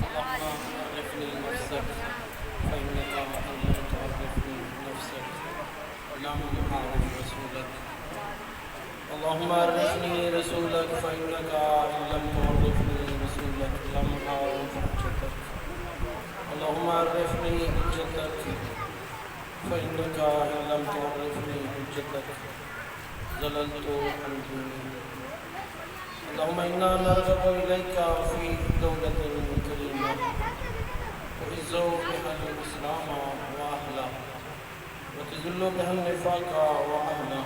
عرفني نفسك فإنك لم تعرفني نفسك ولم أعرف رسولك. اللهم عرفني رسولك فإنك لم تعرفني رسولك لم أعرف حجتك. اللهم عرفني حجتك فإنك لم تعرفني حجتك زللت عن ديني. اللهم إنا نرغب إليك في دولة كريمة تعز بها الإسلام وأهله وتذل بها النفاق وأهله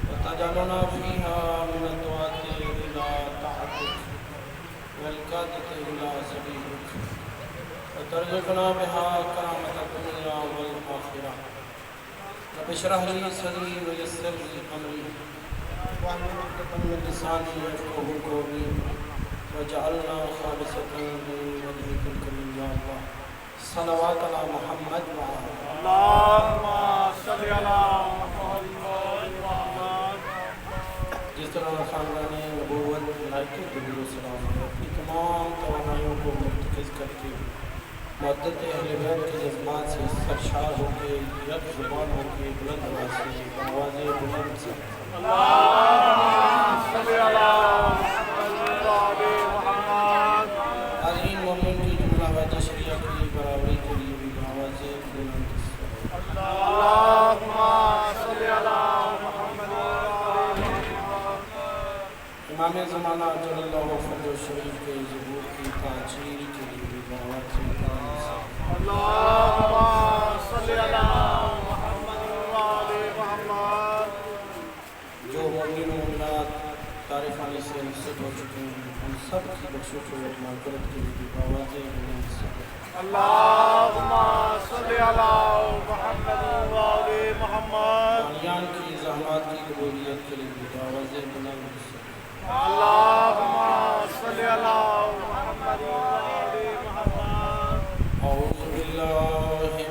وتجعلنا فيها من الدعاة إلى طاعتك والقادة إلى سبيلك وترزقنا بها كرامة الدنيا والآخرة. رب اشرح لي صدري ويسر لي أمري واحلل عقدة من لساني يفقهوا قولي واجعلنا خالصة لوجهك الكريم يا الله. صلوات على محمد وعلى اللهم صل على محمد وعلى جس طرح خاندان نبوت ملائکہ جبریل السلام نے اپنی تمام توانائیوں کو مرتکز کر کے محبت اہل بیت کے جذبات سے سرشار ہو کے یک زبان ہو کے بلند آواز سے آواز بلند سے اللهم صل على محمد وعلى محمد. حاضرین مومن کی جملہ وعدہ شریعہ کی برابری کے لیے بھی آواز بلند سے اللهم صل على محمد وعلى محمد. امام زمانہ جل اللہ فضل شریف کے ظہور کی تاجیر کے لیے بھی آواز بلند سے اللهم صل على محمد وعلى محمد. جو مومن و مومنات تعریفانی سے نصیب ہو چکے ہیں ان سب کی بخشش و مغفرت کے لیے آوازیں بلند سے اللهم صل على محمد وعلى محمد. دانیان کی زحمات کی قبولیت کے لیے آوازیں بلند سے اللهم صل على محمد وعلى محمد. اعوذ باللہ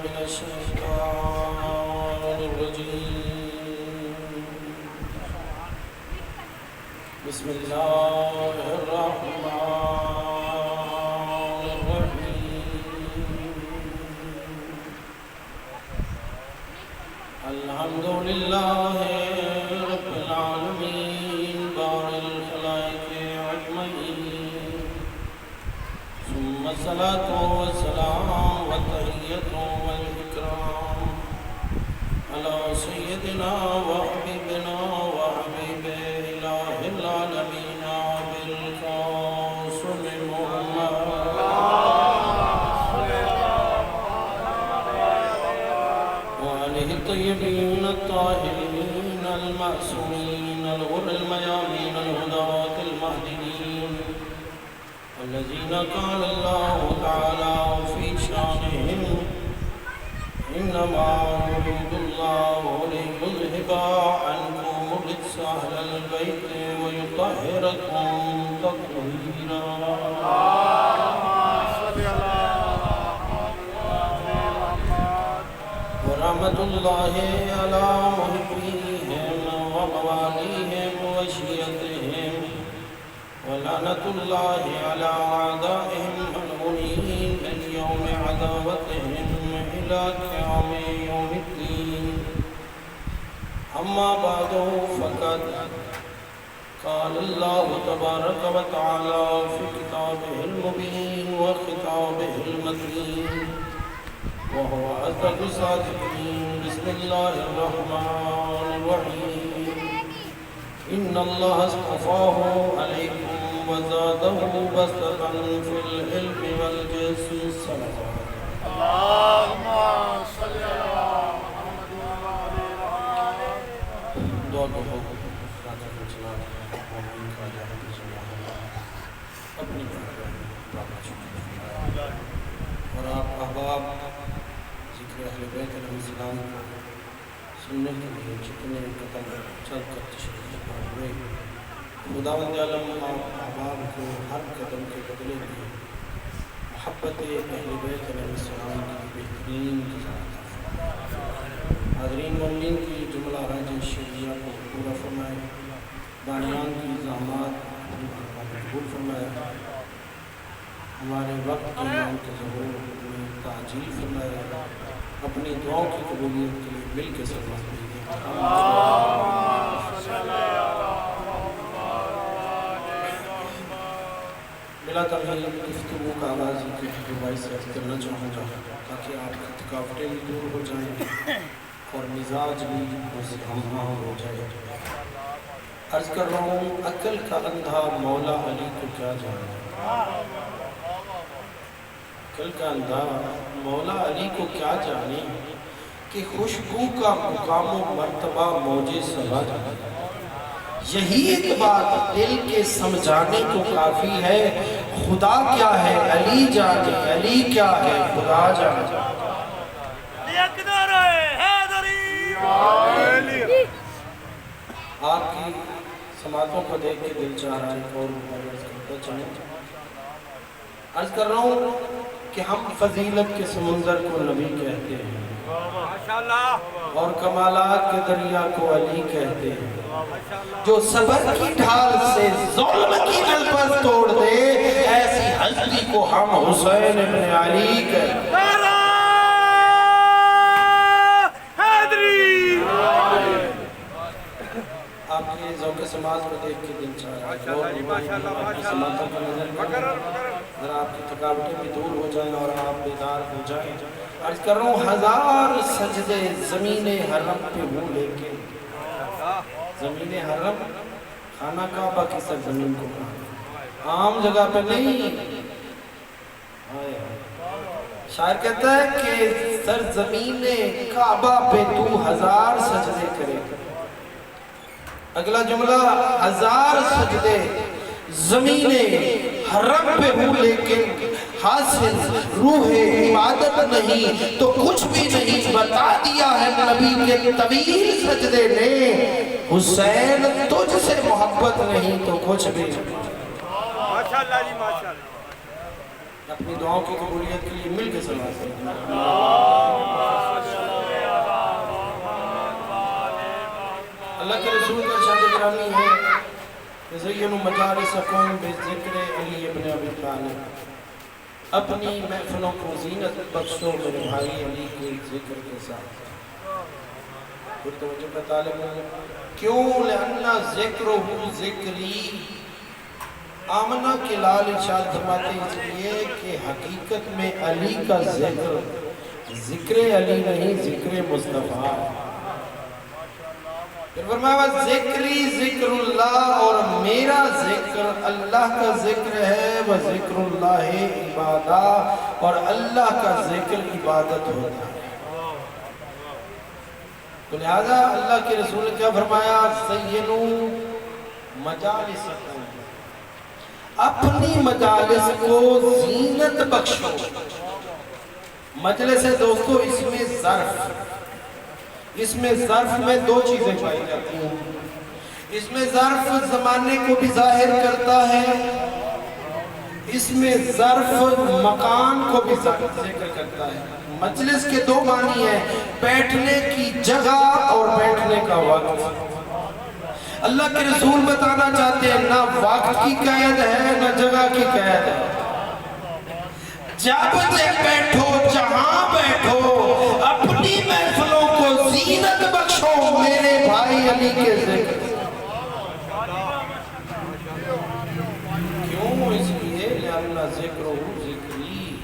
من الشیطان الرجیم بسم اللہ الرحمن الرحیم. الحمدللہ رب العالمین بارئ الخلائق اجمعین ثم الصلاة والسلام والتحیۃ والاکرام علی سیدنا وحبیبنا وحبیب الہ العالمین بالقاسم محمد وآلہ الطیبین الطاہرین المعصومین الغر الميامين الهداة المهديين الذين قال الله تعالى في شانهم إنما يريد الله ليذهب عنكم الرجس أهل البيت ويطهركم تطهيرا. ورحمة الله على محبيهم ومواليهم وشيتهم ولعنة الله على أعدائهم الملعونين من يوم عداوتهم إلى قيام يوم الدين. أما بعد فقد قال الله تبارك وتعالى في كتابه المبين وخطابه المتين وهو أصدق الصادقين. بسم الله الرحمن الرحيم. إن الله اصطفاه عليكم وزاده بسطة في العلم والجسم. صلوات اللهم صل على محمد وعلى محمد. دعا کو راجہ کو چلا مومن کا جاہد سبحان اللہ اپنی اور آپ احباب ذکر اہل بیت علیہ السلام کو سننے کے لیے جتنے قدم چل کر تشریف ہوئے خداوند عالم احباب کو ہر قدم کے بدلے میں محبت اہل بیت علیہ السلام کی بہترین غذا عطا فرمائے. حاضرین مومنین کی جملہ راج شریعہ کو پورا فرمائے. دانیان کی زحمات قبول فرمائے. ہمارے وقت کے امام کے ظہور میں تعجیل فرمائے، اپنی دعاؤں کی قبولیت کے لیے مل کے سلام دیجیے۔ بلا تمہید گفتگو کا آغاز کی دعائی سے عرض کرنا چاہوں گا تاکہ آپ کی تھکاوٹیں بھی دور ہو جائیں اور مزاج بھی ہمہ ہو جائے۔ عرض کر رہا ہوں، عقل کا اندھا مولا علی کو کیا جانے، عقل کا اندھا مولا علی کو کیا جانے کہ خوشبو کا مقام و مرتبہ موجِ صبا جانے۔ یہی ایک بات دل کے سمجھانے کو کافی ہے، خدا کیا ہے علی جانے، علی کیا ہے خدا جانے۔ آپ کی سماعتوں کو دیکھ کے دل چاہ رہا ہے اور عرض کرتا چاہیں۔ عرض کر رہا ہوں کہ ہم فضیلت کے سمندر کو نبی کہتے ہیں اور کمالات کے دریا کو علی کہتے ہیں۔ جو صبر کی ڈھال سے ظلم کی نلبس توڑ دے، ایسی ہستی کو ہم حسین ابن علی کہتے ہیں۔ آپ کے ذوق سماعت کو دیکھ کے دل چاہ رہا ہے اور آپ کی سماعتوں کا نظر کریں، اگر آپ کی تھکاوٹیں بھی دور ہو جائیں اور آپ بیدار ہو جائیں۔ عرض کر رہا ہوں، ہزار سجدے زمین حرم پہ ہوں، لیکن زمین حرم خانہ کعبہ کی سرزمین کو عام جگہ پہ نہیں۔ شاعر کہتا ہے کہ سرزمین کعبہ پہ تو ہزار سجدے کرے، اگلا جملہ ہزار سجدے زمین حرم پہ ہوں، لیکن حاصل روح عبادت نہیں تو کچھ بھی نہیں۔ بتا دیا ہے نبی کے طویل سجدے نے، حسین تجھ سے محبت نہیں تو کچھ بھی۔ ماشاءاللہ جی ماشاءاللہ۔ اپنی دعاؤں کی قبولیت کے لیے مل کے سلام کریں۔ اللہ کے رسول کا ارشاد گرامی ہے کہ زینوا مجالسکم بذکر علی ابن ابی طالب، اپنی محفلوں کو زینت بخشو میرے بھائی علی کے ذکر کے ساتھ۔ پھر توجہ کا طالب ہے کیوں؟ لأنہ ذکرہ ذکری، آمنہ کے لال ارشاد فرماتے ہیں اس لیے کہ حقیقت میں علی کا ذکر ذکر علی نہیں، ذکر مصطفیٰ۔ پھر فرمایا ذکری ذکر اللہ، اور میرا ذکر اللہ کا ذکر ہے، وہ ذکر اللہ عبادہ، اور اللہ کا ذکر عبادت ہوتا ہے۔ تو لہذا اللہ کے رسول نے کیا فرمایا؟ زینوا مجالسکم، اپنی مجالس کو زینت بخشو۔ مجلس ہے دوستو، اس میں ظرف میں دو چیزیں پائی جاتی ہیں۔ اس میں ظرف زمانے کو بھی ظاہر کرتا ہے، اس میں ظرف مکان کو بھی ذکر کرتا ہے۔ مجلس کے دو معنی ہیں، بیٹھنے کی جگہ اور بیٹھنے کا وقت۔ اللہ کے رسول بتانا چاہتے ہیں نہ وقت کی قید ہے نہ جگہ کی قید ہے۔ جب بیٹھو جہاں بیٹھو، اپنی محفلوں کو زینت بخشو میرے بھائی علی کے ذکر۔ کیوں؟ اس لیے لأنہ ذکرہ ذکری،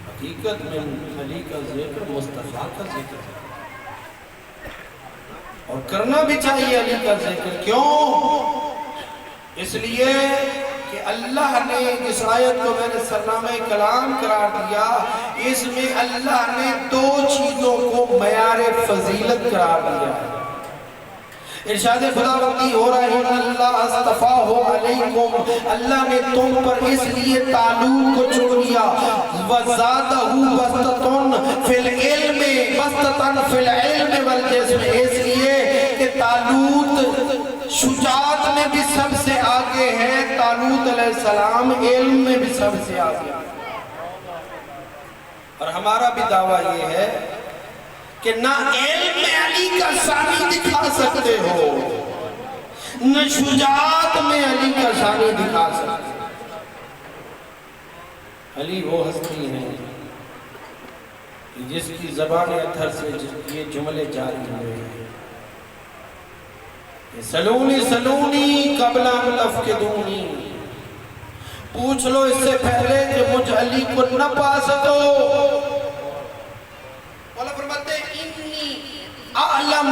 حقیقت میں علی کا ذکر مصطفیٰ کا ذکر ہے، اور کرنا بھی چاہیے علی کا ذکر۔ کیوں؟ اس لیے کہ اللہ نے اس آیت کو میں نے سرنامہ کلام قرار دیا، اس میں اللہ نے دو چیزوں کو معیار فضیلت قرار دیا ہے۔ ارشاد خداوندی ہو رہا ہے اللہ اصطفاہ علیکم، اللہ نے تم پر اس لیے تعلق کو چن لیا، وزادہ بسطتن فی العلم بسطتن فی العلم والجسم، اس لیے کہ طالوت شجاعت میں بھی سب سے آگے ہے، طالوت علیہ السلام علم میں بھی سب سے آگے۔ اور ہمارا بھی دعویٰ یہ ہے کہ نہ علم میں علی کا ثانی دکھا سکتے ہو، نہ شجاعت میں علی کا ثانی دکھا سکتے ہو۔ علی وہ ہستی ہیں کہ جس کی زبان اتھر سے یہ جملے جاری ہوئے ہیں کہ سلونی سلونی قبل ان تفقدونی، پوچھ لو اس سے پہلے کہ مجھ علی کو نہ پا سکو۔ مولا فرماتے ہیں انی اعلم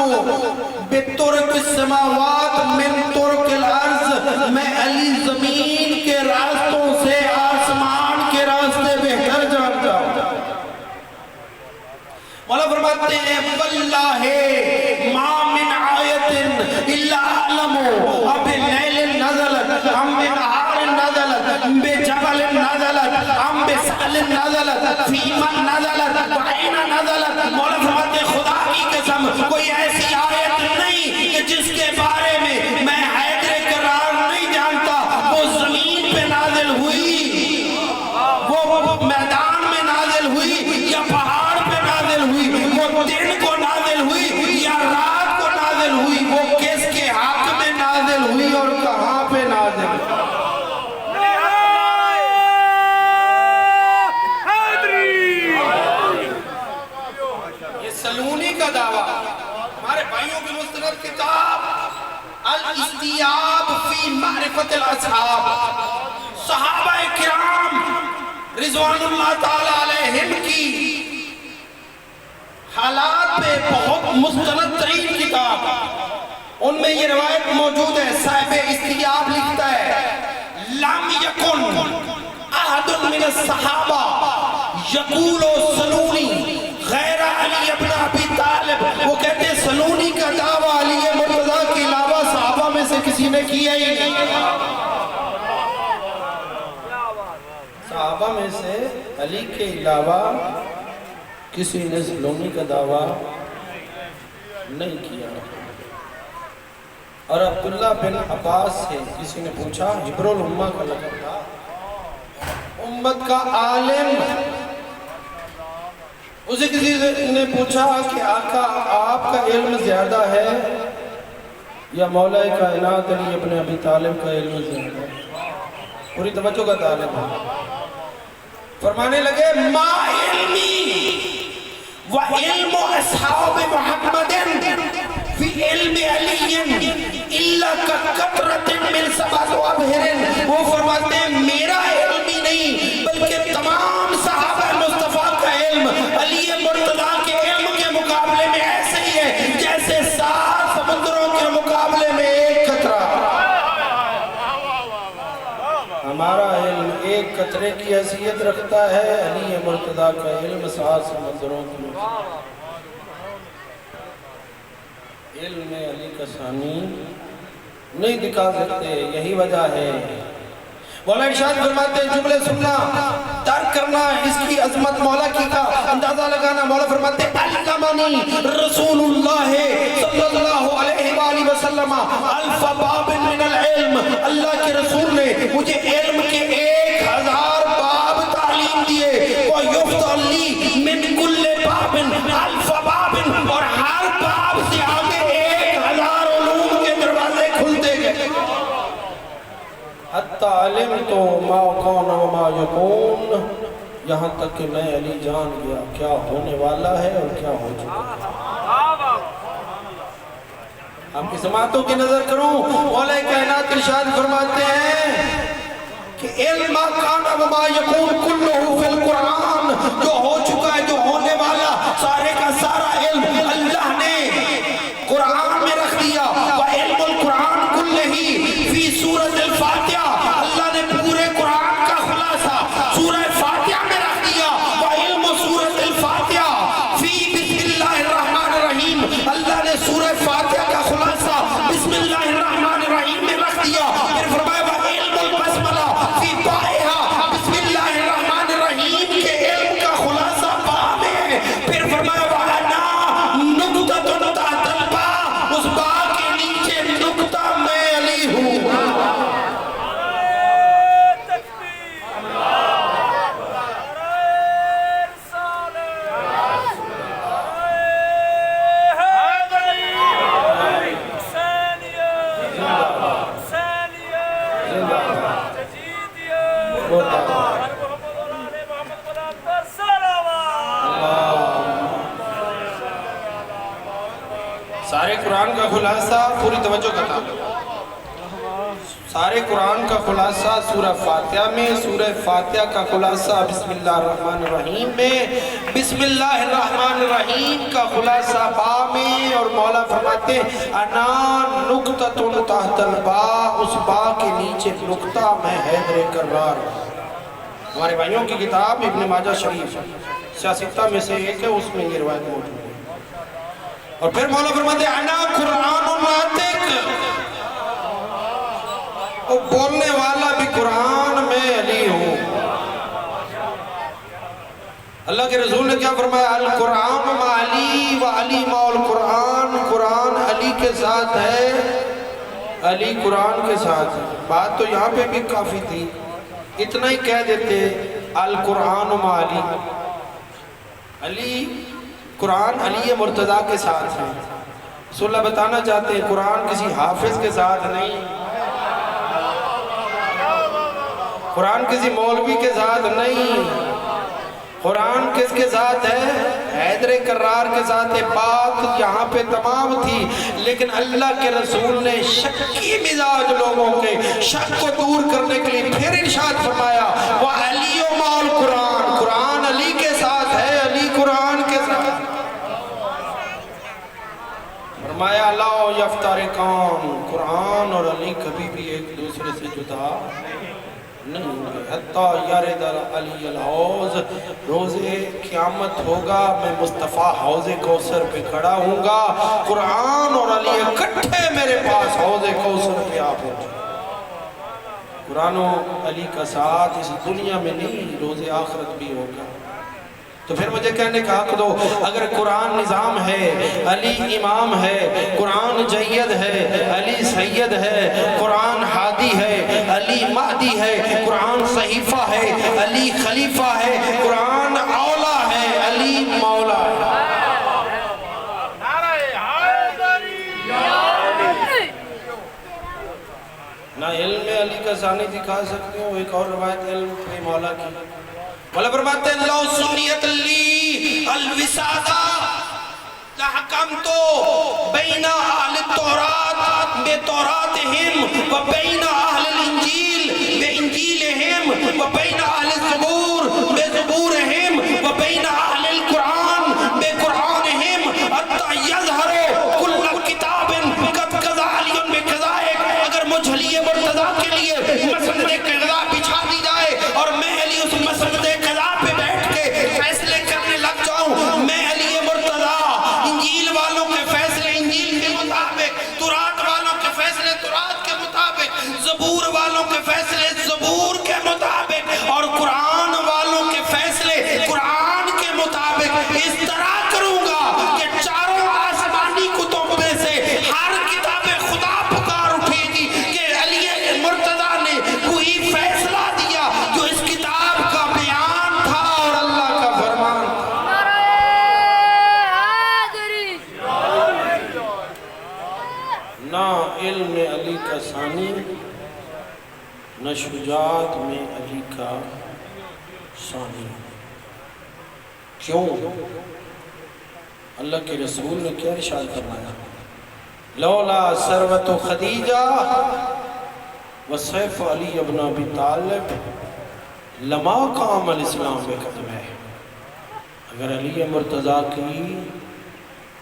بطرق السماوات من طرق الارض، میں علی زمین کے راستوں سے آسمان کے راستے بہتر جانتا ہوں۔ مولا فرماتے ہیں واللہ ما من آیت الا اعلم اب لیل نزلت ام بنہار نزلت بجبل نزلت ام بسال نزلت فی من نزلت وعین نزلت۔ مولا فرماتے ہیں خدا کی قسم کوئی ایسی آیت نہیں کہ جس کے بارے میں حیدر قرار نہیں جانتا، وہ زمین پہ نازل ہوئی، وہ میدان میں نازل ہوئی یا پہاڑ پہ نازل ہوئی، وہ دن کو نازل ہوئی یا رات کو نازل ہوئی، وہ کس کے حق میں نازل ہوئی اور کہاں پہ نازل ہوئی۔ یہ سلونی کا دعویٰ ہمارے بھائیوں کی مستند کتاب الاستیاب فی معرفت الاصحاب، صحابہ کرام رضوان اللہ تعالیٰ علیہم کی حالات پہ بہت مستند ترین کتاب، ان میں یہ روایت موجود ہے۔ صاحب استیاب لکھتا ہے لم یکن احد من الصحابہ یقول سلونی غیر علی ابن ابی طالب، وہ کہتے ہیں سلونی کا دعویٰ علی مرتضیٰ کے علاوہ صحابہ میں سے کسی نے کیا ہی نہیں۔ صحابہ میں سے علی کے علاوہ کسی نے سلونی کا دعویٰ نہیں کیا۔ اور عبداللہ بن عباس سے کسی نے پوچھا، حبر الامہ کا لقب تھا، امت کا عالم، اسے کسی نے پوچھا کہ آقا آپ کا علم زیادہ ہے یا مولا کائنات علی ابن ابی طالب کا علم زیادہ ہے؟ پوری توجہ کا طالب ہے۔ فرمانے لگے ما علمی و علم اصحاب محمد فی علم علی الا کقطرۃ من سبع ابحر، وہ فرماتے ہیں میرا علم ہی نہیں بلکہ تمام صحابہ مصطفیٰ کا علم علی مرتضیٰ کے علم کے مقابلے میں ایسے ہی ہے جیسے 7 سمندروں کے مقابلے میں ایک قطرہ۔ ہمارا علم ایک قطرے کی حیثیت رکھتا ہے، علی مرتضیٰ کا علم 7 سمندروں کی۔ علم علی کا ثانی نہیں دکھا سکتے، یہی وجہ ہے۔ مولا ارشاد فرماتے ہیں جملے سننا، ترک کرنا، اس کی عظمت مولا کی کا اندازہ لگانا۔ مولا فرماتے ہیں علمنی رسول اللہ صلی اللہ علیہ وآلہ وسلم الف باب من العلم، اللہ کے رسول نے مجھے علم کے 1000 باب تعلیم دیے۔ وَيُفْتَحُ لِي مِنْ كُلِّ بَابٍ أَلْفَ بَابٍ، اور ہر باب سے آگے 1000 علوم کے دروازے کھلتے گئے۔ حتی علمت ما کان و ما یکون، یہاں تک کہ میں علی جان گیا کیا ہونے والا ہے اور کیا ہو چکا ہے۔ آپ کی سماعتوں کی نظر کروں، مولا کائنات ارشاد فرماتے ہیں کہ علم ما کان و ما یکون کلہ فی القرآن، جو ہو چکا ہے جو ہونے والا سارے کا سارا علم اللہ نے قرآن میں رکھ دیا۔ وعلم القرآن کلہ فی سورۃ الفاتحہ، اللہ نے پورے قرآن کا خلاصہ سورہ فاتحہ میں رکھ دیا۔ وعلم سورۃ الفاتحہ فی بسم اللہ الرحمن الرحیم، اللہ نے سورہ فاتحہ کا خلاصہ بسم اللہ الرحمن الرحیم میں رکھ دیا۔ پھر فرمایا وعلم البسملہ فی بائہا، بسم اللہ الرحمن الرحیم کے علم کا خلاصہ با میں ہے۔ پھر فرمایا وَأَنَا نُقْطَةٌ تَحْتَ الْبَاء، اس با کے نیچے نقطہ میں علی ہوں۔ سارے قرآن کا خلاصہ پوری توجہ کا تعلق سارے قرآن کا خلاصہ سورہ فاتحہ میں، سورہ فاتحہ کا خلاصہ بسم اللہ الرحمن الرحیم میں، بسم اللہ الرحمن الرحیم کا خلاصہ با میں، اور مولا فرماتے ہیں انا نکتۃ تحت البا، اس با کے نیچے نکتہ میں حیدر کرار۔ ہمارے بھائیوں کی کتاب ابن ماجہ شریف سیاستہ میں سے ایک ہے، اس میں یہ روایت موجود ہے۔ اور پھر مولا فرماتے ہیں انا قرآن ناطق، وہ بولنے والا بھی قرآن میں علی ہوں۔ اللہ کے رسول نے کیا فرمایا؟ القرآن مع علی و علی مع القرآن، قرآن علی کے ساتھ ہے، علی قرآن کے ساتھ ہے۔ بات تو یہاں پہ بھی کافی تھی، اتنا ہی کہہ دیتے القرآن مع علی، علی قرآن علی مرتضیٰ کے ساتھ ہے۔ رسول اللہ بتانا چاہتے ہیں قرآن کسی حافظ کے ساتھ نہیں، قرآن کسی مولوی کے ساتھ نہیں، قرآن کس کے ساتھ ہے؟ حیدر کرار کے ساتھ ہے۔ بات یہاں پہ تمام تھی، لیکن اللہ کے رسول نے شکی مزاج لوگوں کے شک کو دور کرنے کے لیے پھر ارشاد فرمایا وَعَلِيُّ مَعَ الْقُرْآنِ، قرآن علی کے ساتھ ہے، علی قرآن کے ساتھ۔ فرمایا لا یفترقان، قرآن اور علی کبھی بھی ایک دوسرے سے جدا نہیں، حتیٰ یرد علی الحوض، روز قیامت ہوگا میں مصطفیٰ حوض کوثر پہ کھڑا ہوں گا، قرآن اور علی اکٹھے میرے پاس حوض کوثر پہ آ پہنچے۔ قرآن و علی کا ساتھ اس دنیا میں نہیں، روز آخرت بھی ہوگا۔ تو پھر مجھے کہنے کا حق دو، اگر قرآن نظام ہے، علی امام ہے، قرآن جید ہے، علی سید ہے، قرآن ہادی ہے، علی مہدی ہے، قرآن صحیفہ ہے، علی خلیفہ ہے، قرآن اولا ہے، علی مولا ہے۔ نہ علم میں علی کا ثانی دکھا سکتے ہو، ایک اور روایت علم پہ مولا کی، مولا فرماتے ہیں لو سنیت لی الوساطہ لحکمتو بین اہل التورات بتوراتہم و بین اہل الانجیل بانجیلہم و بین اہل الزبور بزبورہم و بین اہل القرآن بقرآنہم حتی یظہر کل کتاب قد قضا علی بقضائک۔ اگر مجھ علی مرتضیٰ کے لیے مسند قضا بچھا دی جائے اور میں علی اس مسند فیصلے کرنے لگ جاؤں، میں علی مرتضیٰ انجیل والوں کے فیصلے انجیل کے مطابق، تورات والوں کے فیصلے تورات کے مطابق، زبور والوں کے فیصلے زبور کے مطابق، اور قرآن والوں کے فیصلے قرآن کے مطابق اس طرح کروں گا کہ چاروں آسمانی کتب میں سے ہر کتاب خدا پکار اٹھے گی کہ علی مرتضیٰ نے وہی فیصلہ دیا جو اس کتاب کا بیان تھا اور اللہ کا فرمان تھا۔ نہ علم میں علی کا ثانی، نہ شجاعت میں علی کا ثانی۔ کیوں؟ اللہ کے رسول نے کیا ارشاد فرمایا؟ لولا ثروت خدیجہ وسیف علی ابن ابی طالب لما قام الاسلام بقدمہ۔ اگر علی مرتضیٰ کی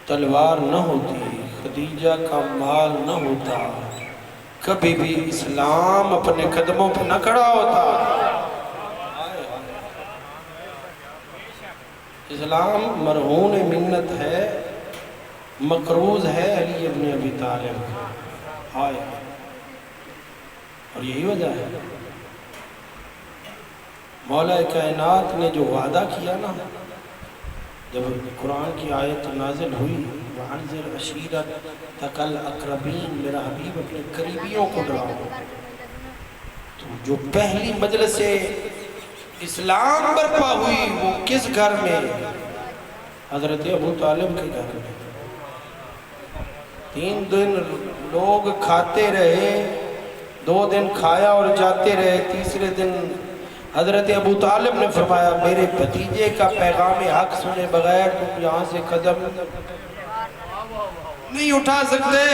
تلوار نہ ہوتی، خدیجہ کا مال نہ ہوتا، کبھی بھی اسلام اپنے قدموں پہ نہ کھڑا ہوتا۔ اسلام مرہون منت ہے، مقروض ہے علی ابن ابی طالب، اور یہی وجہ ہے مولا کائنات نے جو وعدہ کیا نا، جب قرآن کی آیت نازل ہوئی وَعَنْزِرْ عَشِيرَتَكَ الْأَقْرَبِينَ، میرا حبیب اپنے قریبیوں کو ڈراؤ، تو جو پہلی مجلس اسلام برپا ہوئی وہ کس گھر میں؟ حضرت ابو طالب کے گھر میں۔ 3 دن لوگ کھاتے رہے، 2 دن کھایا اور جاتے رہے، تیسرے دن حضرت ابو طالب نے فرمایا میرے بھتیجے کا پیغام حق سنے بغیر تم یہاں سے قدم نہیں اٹھا سکتے۔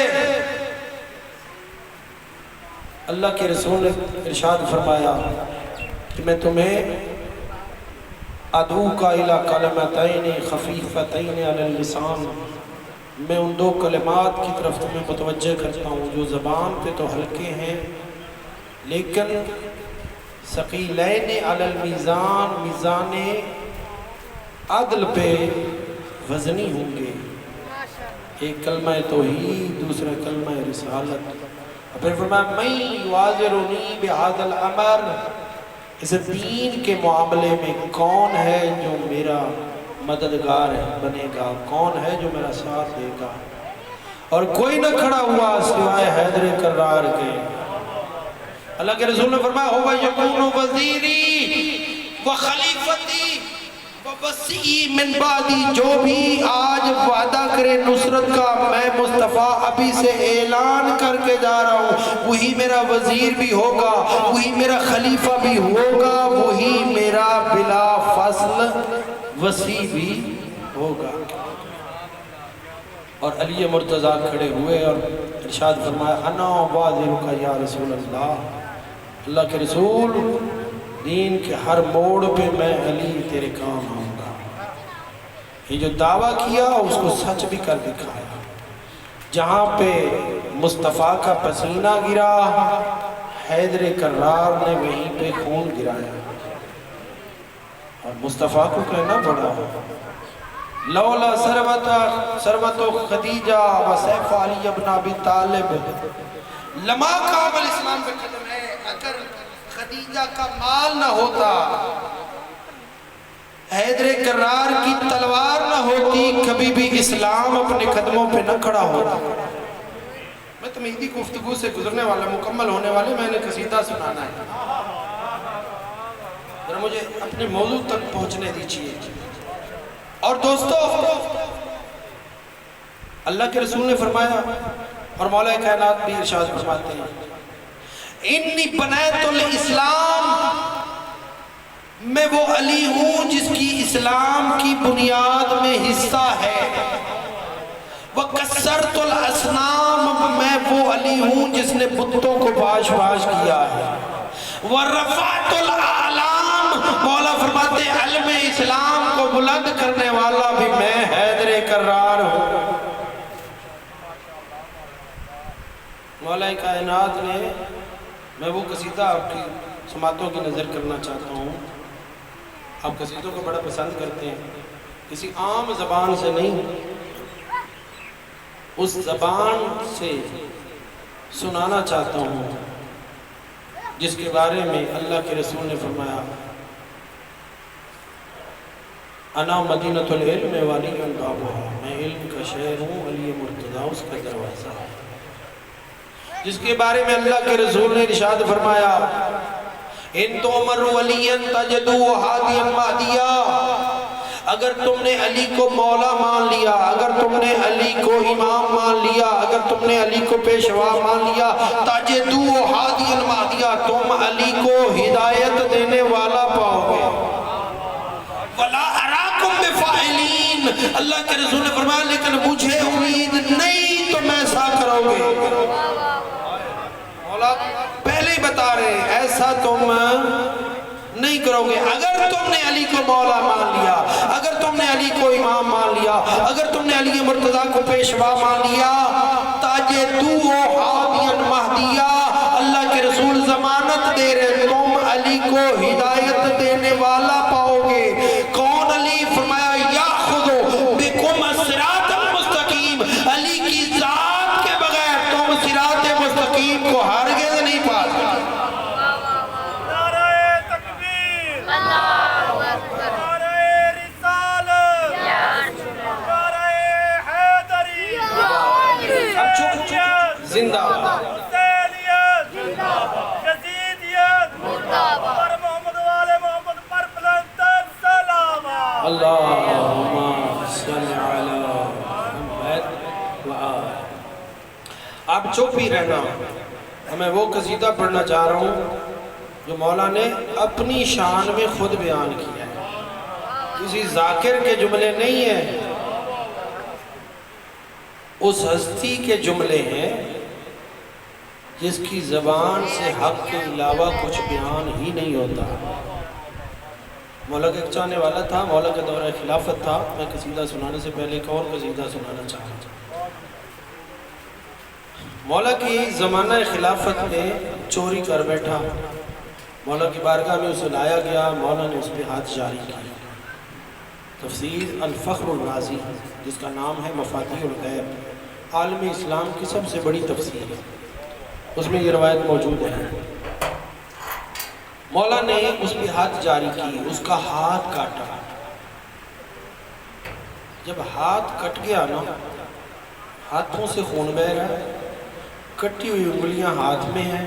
اللہ کے رسول نے ارشاد فرمایا کہ میں تمہیں ادعوک الی کلمتین خفیفتین علی اللسان، میں ان دو کلمات کی طرف تمہیں متوجہ کرتا ہوں جو زبان پہ تو ہلکے ہیں لیکن ثقیلین علی المیزان، میزان عدل پہ وزنی ہوں گے۔ ایک کلمہ توحید، دوسرا کلمہ رسالت۔ پھر فرمایا من یوازرنی بہذا الامر، اس دین کے معاملے میں کون ہے جو میرا مددگار بنے گا، کون ہے جو میرا ساتھ دے گا؟ اور کوئی نہ کھڑا ہوا سوائے حیدر کرار کے۔ اللہ کے رسول نے فرمایا ہوا یکون وزیری و خلیفتی و وسیعی من بعدی، جو بھی آج وعدہ کرے نصرت کا میں مصطفیٰ ابھی سے اعلان کر کے جا رہا ہوں، وہی میرا وزیر بھی ہوگا، وہی میرا خلیفہ بھی ہوگا، وہی میرا بلا فصل وسیع بھی ہوگا۔ اور علی مرتضیٰ کھڑے ہوئے اور ارشاد فرمایا انا واذرک یا رسول اللہ، اللہ کے رسول دین کے ہر موڑ پہ میں علی تیرے کام آؤں گا۔ یہ جو دعویٰ کیا اس کو سچ بھی کر دکھایا۔ جہاں پہ مصطفیٰ کا پسینہ گرا حیدر کرار نے وہیں پہ خون گرایا، اور مصطفیٰ کو کہنا پڑا لولا ثروت خدیجہ و سیف علی ابن ابی طالب لما قام الاسلام پہ قدم ہے۔ اگر خدیجہ کا مال نہ ہوتا، حیدر کرار کی تلوار نہ ہوتی، کبھی بھی اسلام اپنے قدموں پہ نہ کھڑا ہوتا۔ میں تمہیدی گفتگو سے گزرنے والا، مکمل ہونے والے، میں نے قصیدہ سنانا ہے، ذرا مجھے اپنے موضوع تک پہنچنے دیجیے۔ اور دوستو اللہ کے رسول نے فرمایا اور مولا کائنات بھی ارشاد فرماتے ہیں انی بنیت الاسلام، میں وہ علی ہوں جس کی اسلام کی بنیاد میں حصہ ہے۔ وَكَسَّرْتُ الْأَصْنَامَ، میں وہ علی ہوں جس نے بتوں کو باش باش کیا ہے۔ وَرَفَعْتُ الْأَعْلَامَ، مولا فرماتے ہیں علم اسلام کو بلند کرنے والا بھی میں حیدر کرار ہوں۔ مولا کائنات نے، میں وہ قصیدہ آپ کی سماعتوں کی نظر کرنا چاہتا ہوں۔ آپ قصیدوں کو بڑا پسند کرتے ہیں، کسی عام زبان سے نہیں، اس زبان سے سنانا چاہتا ہوں جس کے بارے میں اللہ کے رسول نے فرمایا انا مدینۃ العلم وعلی بابها، میں علم کا شہر ہوں، علی مرتضیٰ اس کا دروازہ ہے۔ جس کے بارے میں اللہ کے رسول نے ارشاد فرمایا ان تؤمروا ولیا تجدوا ہادیا مہدیا، اگر تم نے علی کو مولا مان لیا، اگر تم نے علی کو امام مان لیا، اگر تم نے علی کو پیشوا مان لیا، تجدوا ہادیا مہدیا، تم علی کو ہدایت دینے والا پاؤ گے۔ ولا اراکم بفاعلین، اللہ کے رسول نے فرمایا لیکن مجھے امید نہیں تم ایسا کرو گے۔ مولا پہلے ہی بتا رہے ہیں ایسا تم نہیں کرو گے۔ اگر تم نے علی کو مولا مان لیا، اگر تم نے علی کو امام مان لیا، اگر تم نے علی مرتضیٰ کو پیشوا مان لیا، تجدوا ہادیا مہدیا، اللہ کے رسول ضمانت دے رہے تم علی کو ہدایت دینے والا پاؤ گے۔ کون علی؟ فرمایا یاخذ بکم الصراط المستقیم، علی کی ذات کے بغیر تم صراط مستقیم کو ہرگز نہیں پا سکتے۔ زندہ اللہم صلی علی محمد وآلہ۔ آپ چپ ہی رہنا، میں وہ قصیدہ پڑھنا چاہ رہا ہوں جو مولا نے اپنی شان میں خود بیان کیا ہے، کسی ذاکر کے جملے نہیں ہیں۔ اس ہستی کے جملے ہیں جس کی زبان سے حق کے علاوہ کچھ بیان ہی نہیں ہوتا۔ مولا کا ایک چاہنے والا تھا، مولا کا دورہ خلافت تھا۔ میں قصیدہ سنانے سے پہلے ایک اور قصیدہ سنانا چاہتا ہوں۔ مولا کی زمانہ خلافت میں چوری کر بیٹھا، مولا کی بارگاہ میں اسے لایا گیا، مولا نے اس پہ ہاتھ جاری کیا۔ تفسیر الفخر الرازی جس کا نام ہے مفاتیح الغیب، عالم اسلام کی سب سے بڑی تفسیر ہے، اس میں یہ روایت موجود ہے۔ مولا نے اس پہ ہاتھ جاری کی، اس کا ہاتھ کاٹا۔ جب ہاتھ کٹ گیا نا، ہاتھوں سے خون بہہ رہا ہے، کٹی ہوئی انگلیاں ہاتھ میں ہیں۔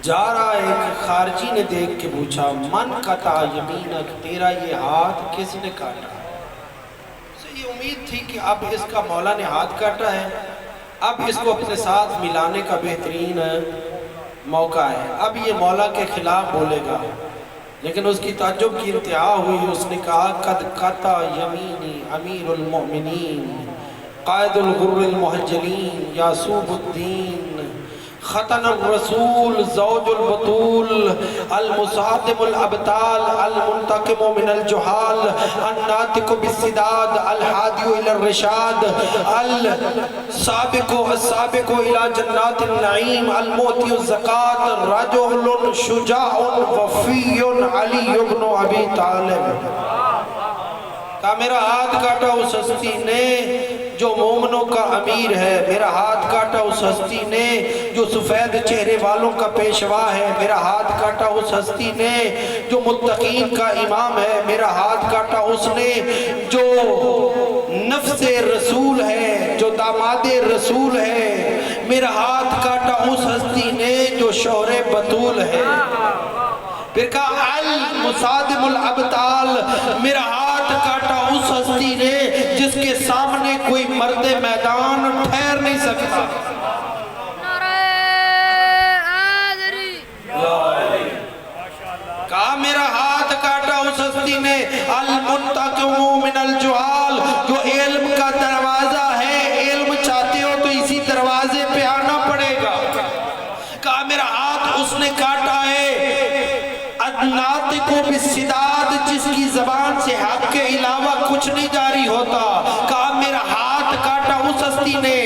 جا رہا ایک خارجی نے دیکھ کے پوچھا، من قطع یمینک، تیرا یہ ہاتھ کس نے کاٹا؟ اسے یہ امید تھی کہ اب اس کا مولا نے ہاتھ کاٹا ہے، اب اس کو اپنے ساتھ ملانے کا بہترین موقع ہے، اب یہ مولا کے خلاف بولے گا۔ لیکن اس کی تعجب کی انتہا ہوئی، اس نے کہا قد قطع یمینی امیر المؤمنین قائد الغر المحجلین یعصوب الدین ختن الرسول زوج البطول المصادم الابطال المنتقم من الجحال الناطق بالسداد الحادی الى الرشاد السابق الى جنات النعیم الموتی الزکاة رجل شجاع وفی علی ابن ابی طالب۔ کہا میرا ہاتھ کاٹا اس ہستی نے جو مومنوں کا امیر ہے، میرا ہاتھ کاٹا اس ہستی نے جو سفید چہرے والوں کا پیشوا ہے، میرا ہاتھ کاٹا اس ہستی نے جو متقین کا امام ہے، میرا ہاتھ کاٹا اس نے جو نفس رسول ہے، جو داماد رسول ہے، میرا ہاتھ کاٹا اس ہستی نے جو شوہر بطول ہے۔ پھر کہا المصادم الابطال، میرا ہاتھ کاٹا اس ہستی نے جس کے سامنے کوئی مرد میدان ٹھہر نہیں سکتا۔ کہا میرا ہاتھ کاٹا اس ہستی نے المنتقم من الجحال، جو علم کا دروازہ ہے، علم چاہتے ہو تو اسی دروازے پہ آنا پڑے گا۔ کہا میرا ہاتھ اس نے کاٹا ہے الناطق بالسداد، جس کی زبان سے حق کے علاوہ کچھ نہیں جاری ہوتا۔ کہا میرا ہاتھ کاٹا اس ہستی نے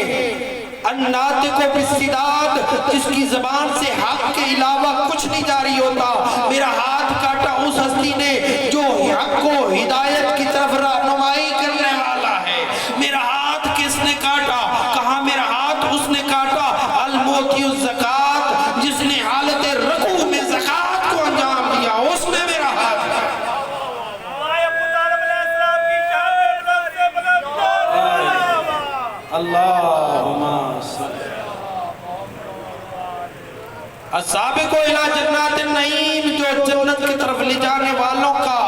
الناطق بالسداد، جس کی زبان سے حق کے علاوہ کچھ نہیں جاری ہوتا۔ میرا ہاتھ کاٹا اس ہستی نے جو حق کو ہدایت کی طرف رہنمائی کرنے والا ہے۔ میرا ہاتھ کس نے کاٹا؟ کہا میرا ہاتھ اس نے کاٹا الموتی الزکاة، جس نے حالت رکوع میں زکاة کو انجام دیا، اس نے میرا ہاتھ اللہم صلی السابق الى جنات النعیم، جو جنت کی طرف لے جانے والوں کا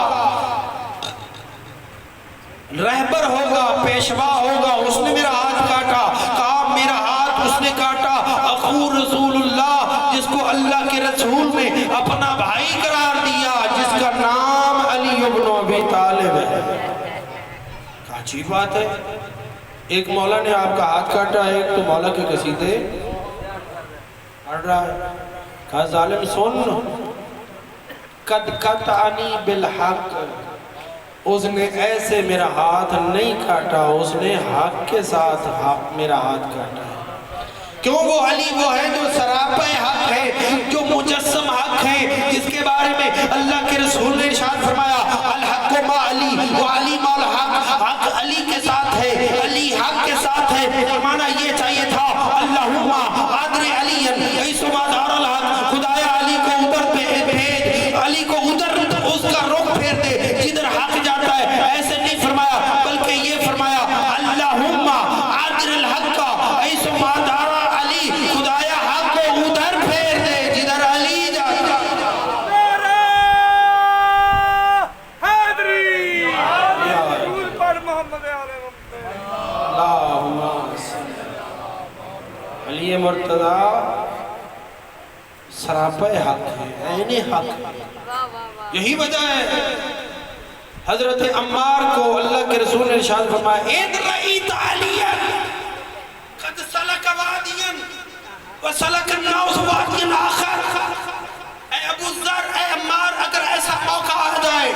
رہبر ہوگا، پیشوا ہوگا، اس نے میرا ہاتھ کاٹا۔ کہا میرا ہاتھ اس نے کاٹا اخو رسول اللہ، جس کو اللہ کے رسول نے اپنا بھائی قرار دیا، جس کا نام علی ابن ابی طالب ہے۔ کہا عجیب بات ہے، ایک مولا نے آپ کا ہاتھ کاٹا ہے، ایک تو مولا کے قصیدے پڑھ رہا ہے۔ کہا ظالم سن، قد قطعنی بالحق، اس نے ایسے میرا ہاتھ نہیں کاٹا، اس نے حق کے ساتھ میرا ہاتھ کاٹا ہے۔ کیوں؟ وہ علی وہ ہے جو سراپہ حق ہے، جو مجسم حق ہے، جس کے بارے میں اللہ کے رسول نے ارشاد فرمایا الحق ما علی و علی ما الحق، حق علی کے ساتھ ہے، علی حق کے ساتھ ہے۔ معنی یہ چاہیے تھا اللہم آدر علی ایسما دار الحق، خدایا علی کو ادھر بھیج، علی کو ادھر اس کا رخ پھیر دے جدھر حق جاتا ہے۔ ایسے نہیں فرمایا، بلکہ یہ فرمایا اللہم آدر الحق ایسما دار علی، خدایا حق کو ادھر پھیر دے جدھر علی جاتا ہے۔ علی مرتضی سراپہ حق ہے، عین حق ہے۔ یہی وجہ ہے حضرت عمار کو اللہ کے رسول نے ارشاد فرمایا اِذْ رَأَيْتَ عَلِيًّا واديا وسلكنا واديا آخر. اے ابو ذر، اے عمار، اگر ایسا موقع آ جائے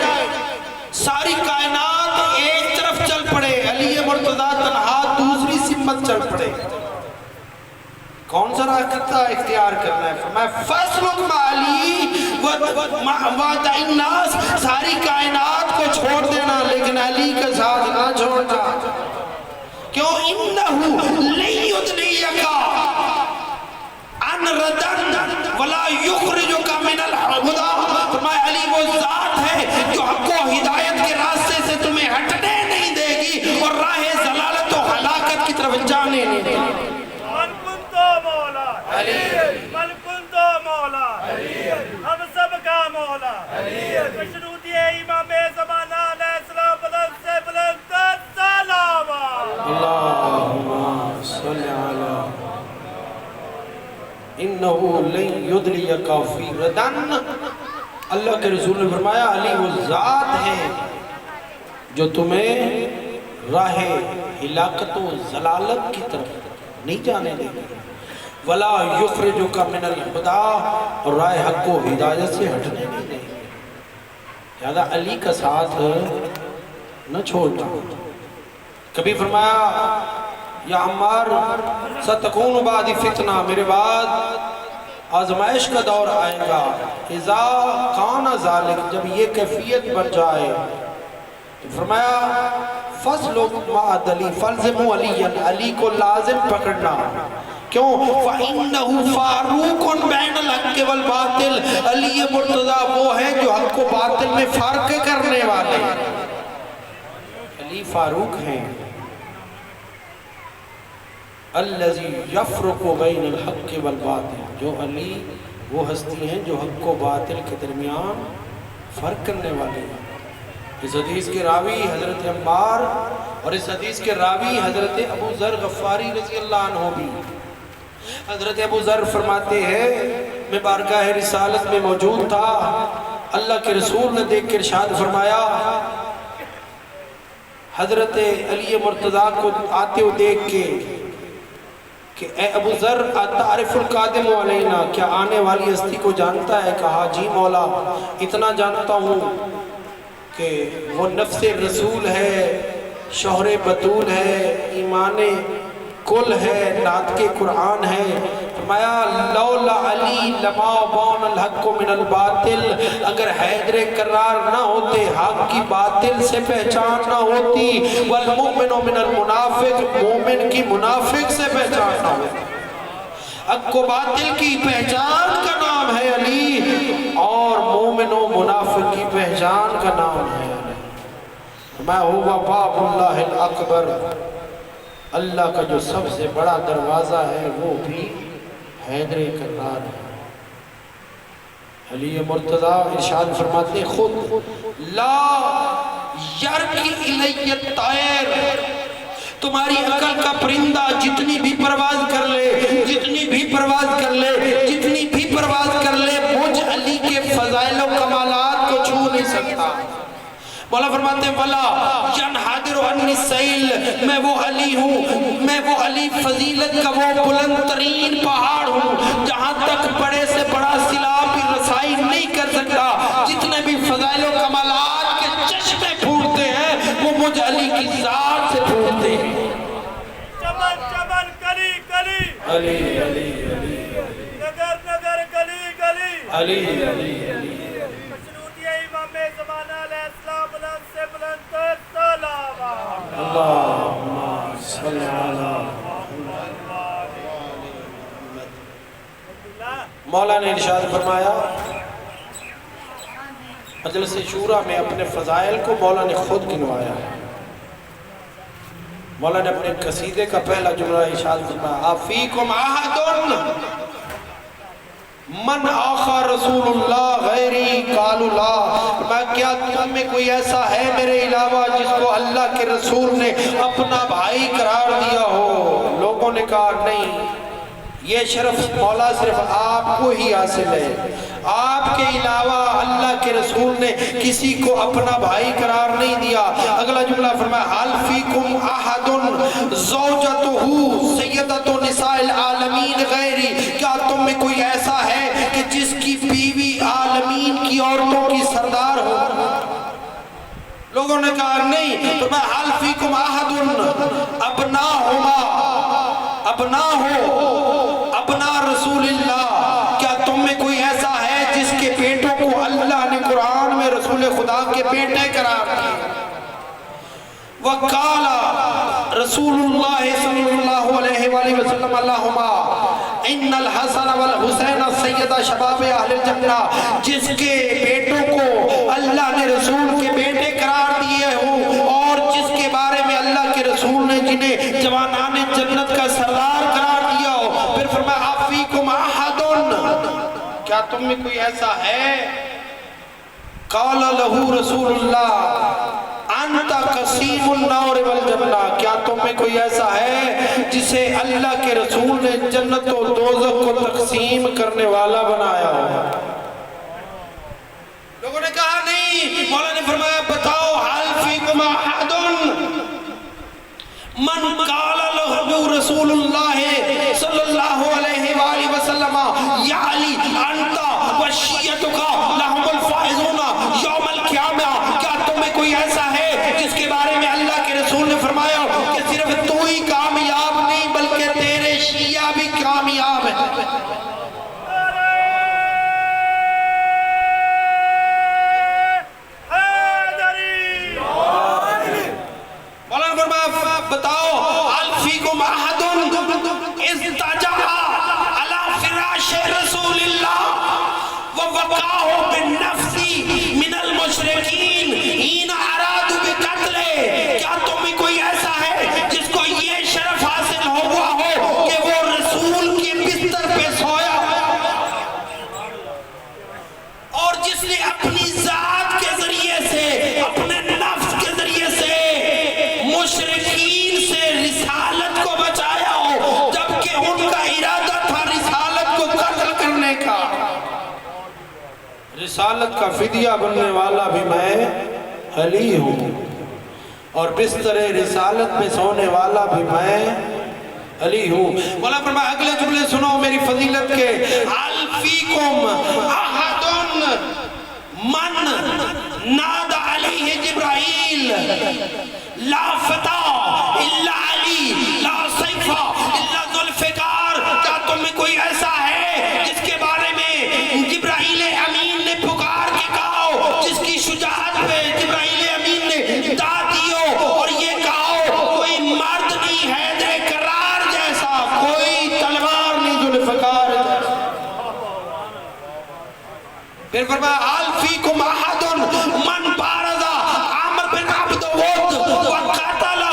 ساری کائنات ایک طرف چل پڑے، علی مرتضیٰ تنہا دوسری سمت چل پڑے، کون سا راستہ اختیار کرنا ہے؟ فرمایا فَاسْلُكْ مَعَ عَلِي وَدَعِ النَّاسِ، ساری کائنات کو چھوڑ دینا لیکن علی کے ساتھ نہ چھوڑنا. کیوں؟ اِنَّهُ لَيُدْنِيَكَ عَنْ رَدًا وَلَا يُخْرِجُكَ مِنَ الْهُدَى. فرمایا علی وہ ذات ہے جو حق و ہدایت کے راستے سے تمہیں ہٹنے نہیں دے گی اور راہ ضلالت و ہلاکت کی طرف جانے نہیں دے گی. من کنت مولا ہم سب کا مولا مشروطی امام زمانہ علیہ السلام بلند سے بلند سلام. اللہم صلی علی انہو لن یدلیک فی ردن. اللہ کے رسول نے فرمایا علی وہ ذات ہے جو تمہیں راہ ہلاکت و ضلالت کی طرف نہیں جانے دے گی. وَلَا يُخْرِجُكَ مِنَ الْهُدَى، اور راہ حق و ہدایت سے ہٹنے نہیں دیں گے. لہذا علی کا ساتھ نہ چھوڑنا. کبھی فرمایا یا عمار سَتَكُونُ بَعْدِ فِتْنَہ، میرے بعد آزمائش کا دور آئے گا. اِذَا كَانَ ذَلِكَ، جب یہ کیفیت بن جائے تو فرمایا فَاسْلُكْ مَعَ عَلِي فَالْزِمُوا عَلِيًّا، علی کو لازم پکڑنا. کیوں؟ فَإِنَّهُ فَارُوقٌ بَيْنَ الْحَقِّ وَالْبَاطِلِ، علی مرتضیٰ وہ ہے جو حق و باطل میں فرق کرنے والے. علی فاروق ہیں الَّذِي يَفْرُقُ بَيْنَ الْحَقِّ وَالْبَاطِلِ، جو علی وہ ہستی ہیں جو حق و باطل کے درمیان فرق کرنے والے ہیں. اس حدیث کے راوی حضرت عمار اور اس حدیث کے راوی حضرت ابو ذر غفاری رضی اللہ عنہ بھی. حضرت ابو ذر فرماتے ہیں میں بارگاہ رسالت میں موجود تھا، اللہ کے رسول نے دیکھ کر ارشاد فرمایا، حضرت علی مرتضیٰ کو آتے ہو دیکھ کے کہ اے ابو ذر تعرف القادم علینا، کیا آنے والی ہستی کو جانتا ہے؟ کہا جی مولا اتنا جانتا ہوں کہ وہ نفس رسول ہے، شوہر بطول ہے، ایمان کل ہے، ناطق قرآن ہے. فرمایا لولا علی لما بان الحق من الباطل، اگر حیدر کرار نہ ہوتے حق کی باطل سے پہچان نہ ہوتی. والمؤمن من المنافق، مومن کی منافق سے پہچان نہ ہوتی. حق و باطل کی پہچان کا نام ہے علی اور مومن و منافق کی پہچان کا نام ہے علی. میں ہوا باب اللہ الاکبر، اللہ کا جو سب سے بڑا دروازہ ہے وہ بھی حیدر کرار ہے. علی مرتضیٰ ارشاد فرماتے خود لا یرکی الی الطیر، تمہاری عقل کا پرندہ جتنی بھی پرواز کر لے، جتنی بھی پرواز کر لے، جتنی بھی پرواز کر لے، مجھ علی کے فضائل و کمالات کو چھو نہیں سکتا. مولا فرماتے ہیں وَلَا يَنْحَدِرُ عَنِّ السَّيْلِ، میں وہ علی ہوں، میں وہ علی فضیلت کا وہ بلند ترین پہاڑ ہوں جہاں تک بڑے سے بڑا سیلاب بھی رسائی نہیں کر سکتا. جتنے بھی فضائل و کمالات کے چشمے پھوٹتے ہیں وہ مجھ علی کی ذات سے پھوٹتے ہیں. چمن چمن گلی گلی علی علی علی نگر نگر گلی گلی علی علی علی مشروطی امام زمانہ علیہ السلام بلند سے بلند سلام. اللہم صلی علی. مولا نے ارشاد فرمایا مجلس شورا میں اپنے فضائل کو مولا نے خود گنوایا ہے. مولا نے اپنے قصیدے کا پہلا جملہ ارشاد فرمایا افیکم احد من آخا رسول اللہ غیری قالوا لا، میں کیا تم میں کوئی ایسا ہے میرے علاوہ جس کو اللہ کے رسول نے اپنا بھائی قرار دیا ہو؟ لوگوں نے کہا نہیں، یہ شرف مولا صرف آپ کو ہی حاصل ہے، آپ کے علاوہ اللہ کے رسول نے کسی کو اپنا بھائی قرار نہیں دیا. اگلا جملہ فرمایا حل فیکم احد زوجتہ سیدۃ نساء العالمین کوئی ایسا ہے کہ جس کی بیوی عالمین کی عورتوں کی سردار ہو؟ لوگوں نے کہا نہیں. تو میں حل فیکم احد ابنا رسول اللہ، کیا تم میں کوئی ایسا ہے جس کے بیٹوں کو اللہ نے قرآن میں رسول خدا کے بیٹے قرار دیا؟ وقال رسول اللہ صلی اللہ علیہ وآلہ وسلم اللہما ان الحسن والحسین سیدہ شباب اہل الجنہ، جس کے بیٹوں کو اللہ نے رسول کے بیٹے قرار دیے ہوں اور جس کے بارے میں اللہ کے رسول نے جنہیں جوانان جنت کا سردار قرار دیا ہو. پھر فرمایا افیکم احد، کیا تم میں کوئی ایسا ہے؟ قال لہو رسول اللہ انت قسیم النار والجنہ، کیا تم میں کوئی ایسا ہے جسے اللہ کے رسول نے جنت و دوزخ کو تقسیم کرنے والا بنایا ہو؟ لوگوں نے کہا نہیں. مولا نے فرمایا بتاؤ حل فیکم احد من قال له رسول اللہ صلی اللہ علیہ وآلہ وسلم یا علی انت وشیتک لهم الفائزون یوم القیامہ، کیا تم میں کوئی ایسا ہے جس کے بارے میں اللہ کے رسول نے فرمایا کہ صرف تو ہی کامیاب نہیں بلکہ تیرے شیعہ بھی کامیاب ہیں؟ مولانا فرمایا بتاؤ حل فیکم احد استجاء علی فراش رسول اللہ ووقعہ بالنفس من المشرکین حین ارادوا بقتلہ، کیا تم میں کوئی ایسا ہے جس کو یہ شرف حاصل ہوا ہو کہ وہ رسول کے بستر پہ سویا اور جس نے اپنی ذات کے ذریعے سے اپنے نفس کے ذریعے سے مشرکین سے رسالت کو بچایا ہو، جبکہ ان کا ارادہ تھا رسالت کو قتل کرنے کا؟ رسالت کا فدیہ بننے والا بھی میں علی ہوں اور بستر رسالت میں سونے والا بھی میں علی ہوں. مولا فرمایا اگلے جملے سنو میری فضیلت کے. حل فیکم احد من نادى علیہ جبرائیل لا فتح الا علی لا سیف الا ذوالفقار، کیا تم میں کوئی ایسا ہے جس کے بارے میں جبرائیل امین نے پکار کے کہا ہو، جس کی شجاعت پہ جبرائیل امین نے داد دی ہو اور یہ کہا ہو کوئی مرد نہیں حیدر کرار جیسا، کوئی تلوار نہیں ذوالفقار جیسا؟ پھر فرمایا حل فیکم احد من bars Amir bin Abdul with وقتلہ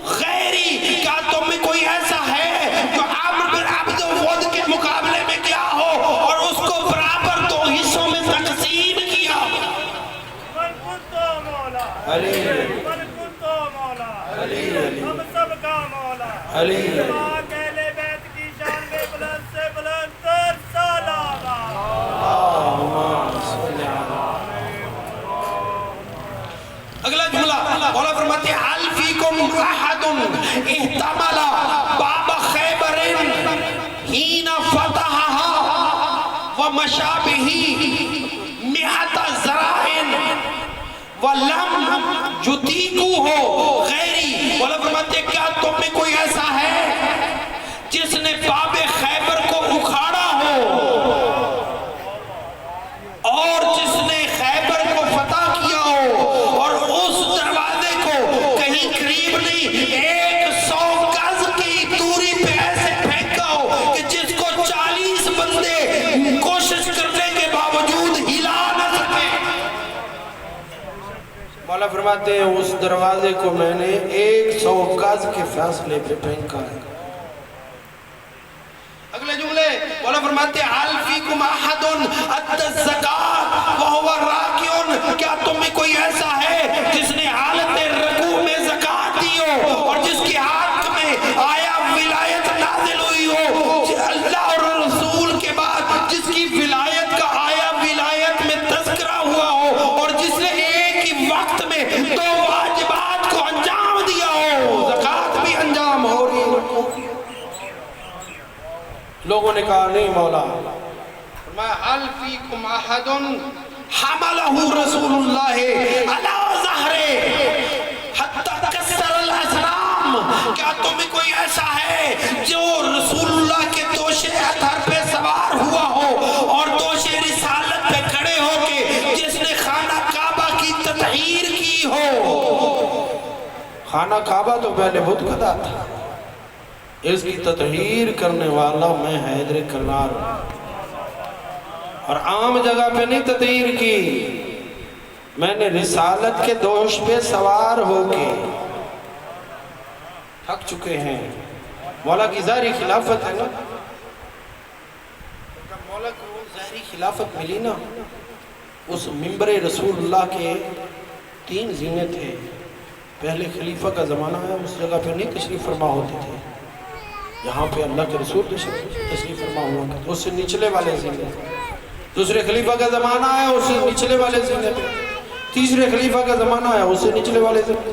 غیری، کیا تم میں کوئی ایسا ہے جو عامر بن عبد ود کے مقابلے میں کیا ہو اور اس کو برابر دو حصوں میں تقسیم کیا؟ من کنتو مولا علی من کنتو مولا علی ہم سب کا مولا علی پاک اہل بیت کی شان میں بلند سے بلند تر سلام. اگلا جملہ مولا فرماتے ہیں حل فیکم احد احتمل باب خیبر حین فتحها ومشى به مئة ذراع ولم یطیقوہ غیری. مولا فرماتے ہیں کیا تم میں کوئی ایسا ہے جس نے باب خیبر کو اکھاڑا ہو اور جس نے خیبر کو فتح کیا ہو اور اس دروازے کو کہیں قریب نہیں 100 گز کی دوری پہ ایسے پھینکا ہو کہ جس کو 40 بندے کوشش کرنے کے باوجود ہلا نہ سکے؟ مولا فرماتے ہیں اس دروازے کو میں نے 100 گز کے فاصلے پہ پھینکا ہے. اگلے جملے مولا فرماتے ہیں حل فیکم احد ادى الزکات وهو راکع، کیا تم میں کوئی ایسا ہے جس نے حالت رکوع میں زکات دی ہو اور جس کے ہاتھ میں آیا ولایت نازل ہوئی ہو اللہ اور رسول کے بعد، جس کی ولایت کا آیا ولایت میں تذکرہ ہوا ہو اور جس نے ایک ہی وقت میں 2 واجبات کو انجام دیا ہو، زکات بھی انجام ہو رہی ہے. لوگوں نے کہا نہیں مولا. میں حل فیکم احد حملہ رسول اللہ علی ظہرہ حتی کسر الاسلام. کیا تمہیں کوئی ایسا ہے جو رسول اللہ کے دوش اطہر پہ سوار ہوا ہو اور دوش رسالت پہ کھڑے ہو کے جس نے خانہ کعبہ کی تطہیر کی ہو؟ خانہ کعبہ تو پہلے بت خدا تھا، اس کی تطہیر کرنے والا میں حیدر کرار ہوں. اور عام جگہ پہ نہیں تطہیر کی، میں نے رسالت کے دوش پہ سوار ہو کے. تھک چکے ہیں. مولا کی ظاہری خلافت ہے نا، مولا کو ظاہری خلافت ملی نا. اس منبر رسول اللہ کے 3 زینے تھے. پہلے خلیفہ کا زمانہ ہے، اس جگہ پہ نہیں تشریف فرما ہوتے تھے، یہاں پہ اللہ کے رسول تشریف فرما ہوا کرتے. اس سے نچلے والے زینے. دوسرے خلیفہ کا زمانہ ہے، اس سے نچلے والے زینے پہ. تیسرے خلیفہ کا زمانہ ہے، اس سے نچلے والے زینے.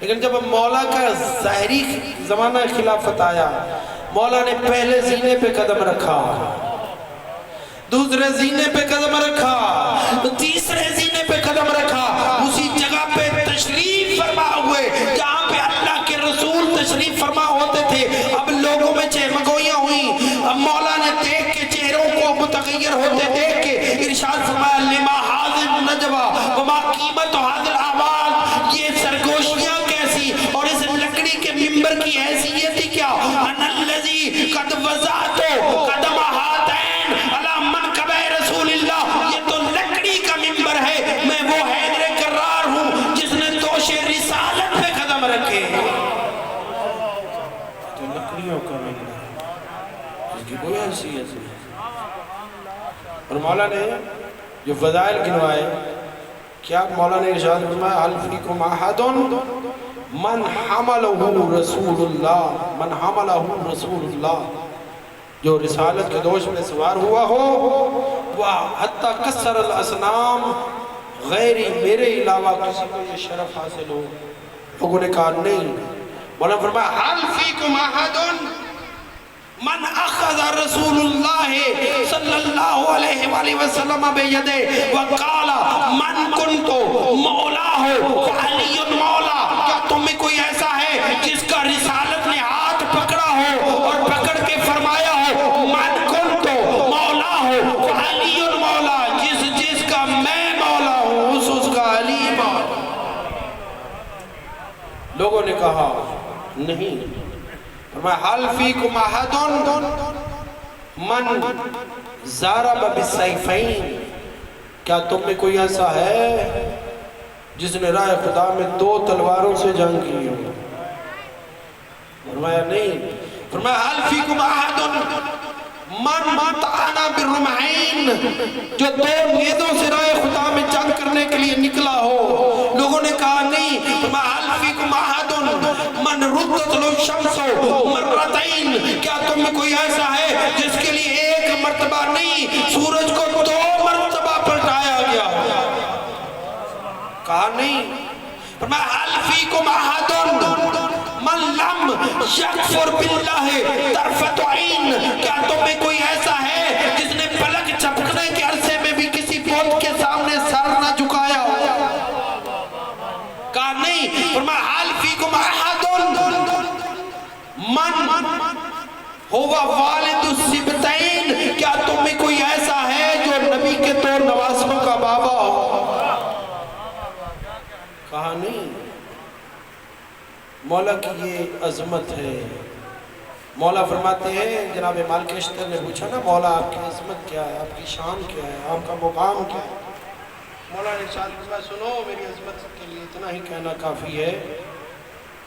لیکن جب مولا کا ظاہری زمانہ خلافت آیا، مولا نے پہلے زینے پہ قدم رکھا، دوسرے زینے پہ قدم رکھا، تیسرے زینے پہ قدم رکھا. اسی جگہ پہ تشریف فرما ہوئے جہاں پہ اللہ کے رسول تشریف فرما ہوتے تھے. اب لوگوں میں چہمگوئیاں ہوئیں. اب مولا نے دیکھ کے چہروں کو متغیر ہوتے دیکھ کے ارشاد فرمایا لما حاضر نجوہ وما قیمت حاضر آواز. یہ سرگوشیاں کیسی اور اس لکڑی کے ممبر کی حیثیت ہی کیا. انا الذی قد وضعتو قدم ہاتین علی منکب رسول اللہ. یہ تو لکڑی کا ممبر ہے، میں وہ حیدر کرار ہوں جس نے دوش رسالت پہ قدم رکھے. تو لکڑیوں کا ممبر ہے، اس کی کوئی حیثیت نہیں. اور مولا نے جو فضائل گنوائے، کیا مولا نے ارشاد فرمایا حل فیکم احد من حملہ رسول اللہ، من حملہ رسول اللہ، جو رسالت کے دوش میں سوار ہوا ہو. وہ حتی کسر الاسنام، غیری میرے علاوہ کسی کو یہ شرف حاصل ہو. لوگوں نے کہا نہیں. مولا فرمایا حل فیکم احد من اخذ رسول اللہ صلی اللہ علیہ وآلہ وسلم بیدے وقال من کنتو مولا ہو علی مولا. کیا تمہیں کوئی ایسا ہے جس کا رسالت نے ہاتھ پکڑا ہو اور پکڑ کے فرمایا ہو من کنتو مولا ہو علی مولا. جس کا میں مولا ہوں اس کا علی مولا. لوگوں نے کہا نہیں. حل فیکم احد من ضرب بالسیفین. کیا تم میں کوئی ایسا ہے جس نے راہ خدا میں 2 تلواروں سے جنگ کی ہو؟ فرمایا نہیں. فرمایا حل فیکم احد من طعن بالرمحین، جو 2 نیزوں سے راہ خدا میں جنگ کرنے کے لیے نکلا ہو. لوگوں نے کہا نہیں. فرمایا حل فیکم احد من ردت لو الشمس مرتين. کیا تم میں کوئی ایسا ہے جس کے لیے 1 مرتبہ نہیں سورج کو 2 مرتبہ پلٹایا گیا؟ کہا نہیں. فرمایا حل فیکم احد من لم یکفر باللہ طرفت عین. کیا تم میں کوئی ایسا ہے جس نے پلک جھپکنے کے عرصے میں بھی کسی بت کے سامنے سر نہ جھکایا ہو؟ کہا نہیں. فرمایا حل فیکم احد من ہوا والد السبتین. کیا تم میں کوئی ایسا ہے جو نبی کے 2 نواسوں کا بابا ہو؟ کہا نہیں. مولا کی یہ عظمت ہے. مولا فرماتے ہیں، جناب مالک اشتر نے پوچھا نا مولا آپ کی عظمت کیا ہے، آپ کی شان کیا ہے، آپ کا مقام کیا ہے؟ مولا نے فرمایا سنو میری عظمت کے لیے اتنا ہی کہنا کافی ہے.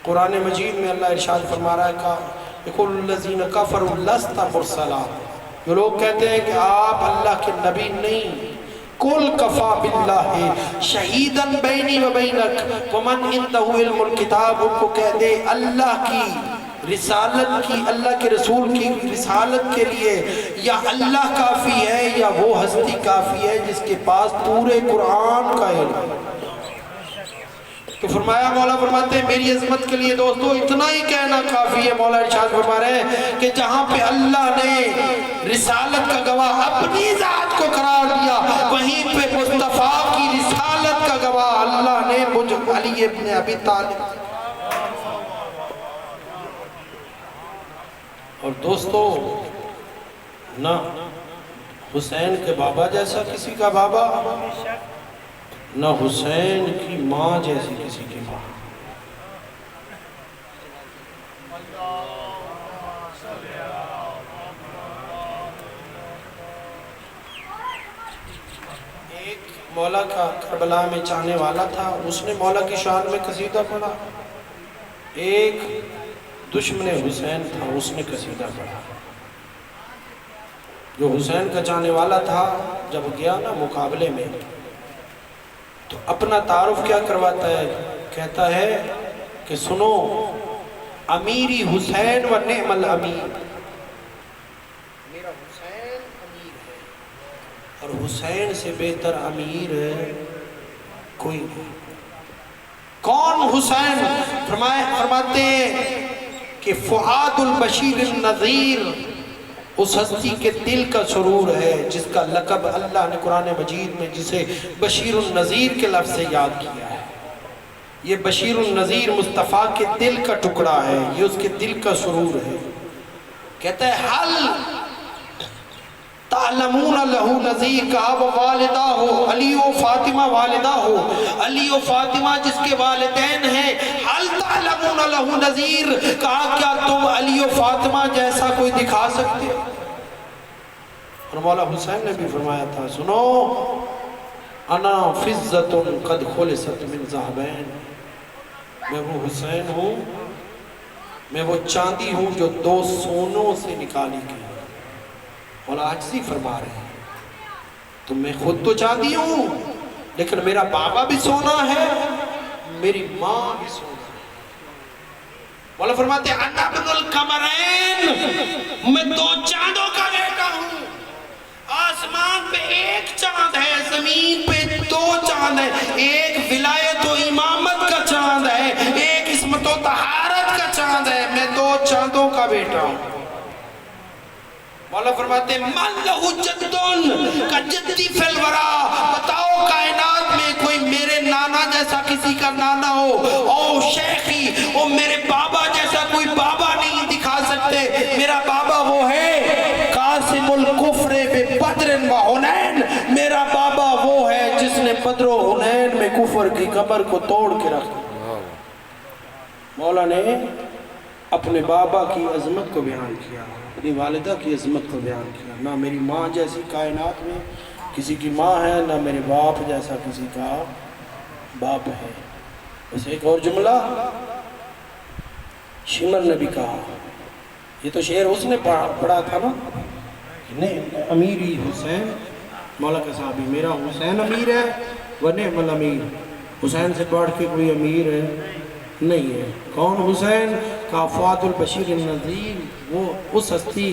قرآن مجید میں اللہ ارشاد فرما رہا ہے یقول الذین کفروا لست مرسلا. جو لوگ کہتے ہیں کہ آپ اللہ کے نبی نہیں، کل کفا باللہ شہیدا بینی و بینک ومن عنده علم الکتاب. ان کو کہہ دے اللہ کی رسالت کی، اللہ کے رسول کی رسالت کے لیے یا اللہ کافی ہے یا وہ ہستی کافی ہے جس کے پاس پورے قرآن کا علم. تو فرمایا مولا فرماتے ہیں میری عظمت کے لیے دوستو اتنا ہی کہنا کافی ہے. مولا ارشاد فرما رہے ہیں کہ جہاں پہ اللہ نے رسالت کا گواہ اپنی ذات کو قرار دیا وہیں پہ مصطفیٰ کی رسالت کا گواہ اللہ نے مجھ علی ابن ابی طالب. اور دوستو نہ حسین کے بابا جیسا کسی کا بابا نہ حسین کی ماں جیسی کسی کی ماں. ایک مولا کا کربلا میں چاہنے والا تھا اس نے مولا کی شان میں قصیدہ پڑھا. ایک دشمن حسین تھا اس نے قصیدہ پڑھا. جو حسین کا چاہنے والا تھا جب گیا نا مقابلے میں تو اپنا تعارف کیا کرواتا ہے کہتا ہے کہ سنو امیری حسین و نعم الامیر. میرا حسین امیر ہے اور حسین سے بہتر امیر کوئی نہیں. کون حسین؟ فرماتے ہیں کہ فؤاد البشیر النذیر اس ہستی کے دل کا سرور ہے جس کا لقب اللہ نے قرآن مجید میں جسے بشیر النذیر کے لفظ سے یاد کیا ہے. یہ بشیر النذیر مصطفیٰ کے دل کا ٹکڑا ہے یہ اس کے دل کا سرور ہے. کہتا ہے حل تعلمون لہو نذیر کہا وہ والدہ ہو علی و فاطمہ والدہ ہو علی و فاطمہ جس کے والدین ہیں. حل تعلمون لہو نذیر کہا کیا تم علی و فاطمہ جیسا کوئی دکھا سکتے ہو؟ اور مولا حسین نے بھی فرمایا تھا سنو انا فضت قد خلصت من ذهبین. میں وہ حسین ہوں میں وہ چاندی ہوں جو دو سونوں سے نکالی گئی. مولا عاجزی فرما رہے ہیں تو میں خود تو چاندی ہوں لیکن میرا بابا بھی سونا ہے میری ماں بھی سونا ہے. مولا فرماتے ہیں انا ابن القمرین میں دو چاندوں کا بیٹا ہوں. آسمان پہ ایک چاند ہے زمین پہ دو چاند ہے. ایک ولایت و امامت کا چاند ہے ایک عصمت و طہارت کا چاند ہے. میں دو چاندوں کا بیٹا ہوں. مولا فرماتے ہیں من لہو جدن کا جدی فی الورا. بتاؤ کائنات میں کوئی میرے نانا جیسا کسی کا نانا ہو او شیخی او میرے بابا جیسا کوئی بابا نہیں دکھا سکتے. میرا بابا وہ ہے قاسم الکفر ببدر و حنین. میرا بابا وہ ہے جس نے بدر و حنین میں کفر کی کمر کو توڑ کے رکھ دیا. مولا نے اپنے بابا کی عظمت کو بیان کیا اپنی والدہ کی عظمت کو بیان کیا. نہ میری ماں جیسی کائنات میں کسی کی ماں ہے نہ میرے باپ جیسا کسی کا باپ ہے. بس ایک اور جملہ شمر نے بھی کہا یہ تو شعر اس نے پڑھا تھا نا نہیں امیری حسین مولا کا صحابی میرا حسین امیر ہے و نعم الامیر. حسین سے بڑھ کے کوئی امیر ہے نہیں ہے. کون حسین؟ کا فؤاد البشیر النذیر. وہ اس ہستی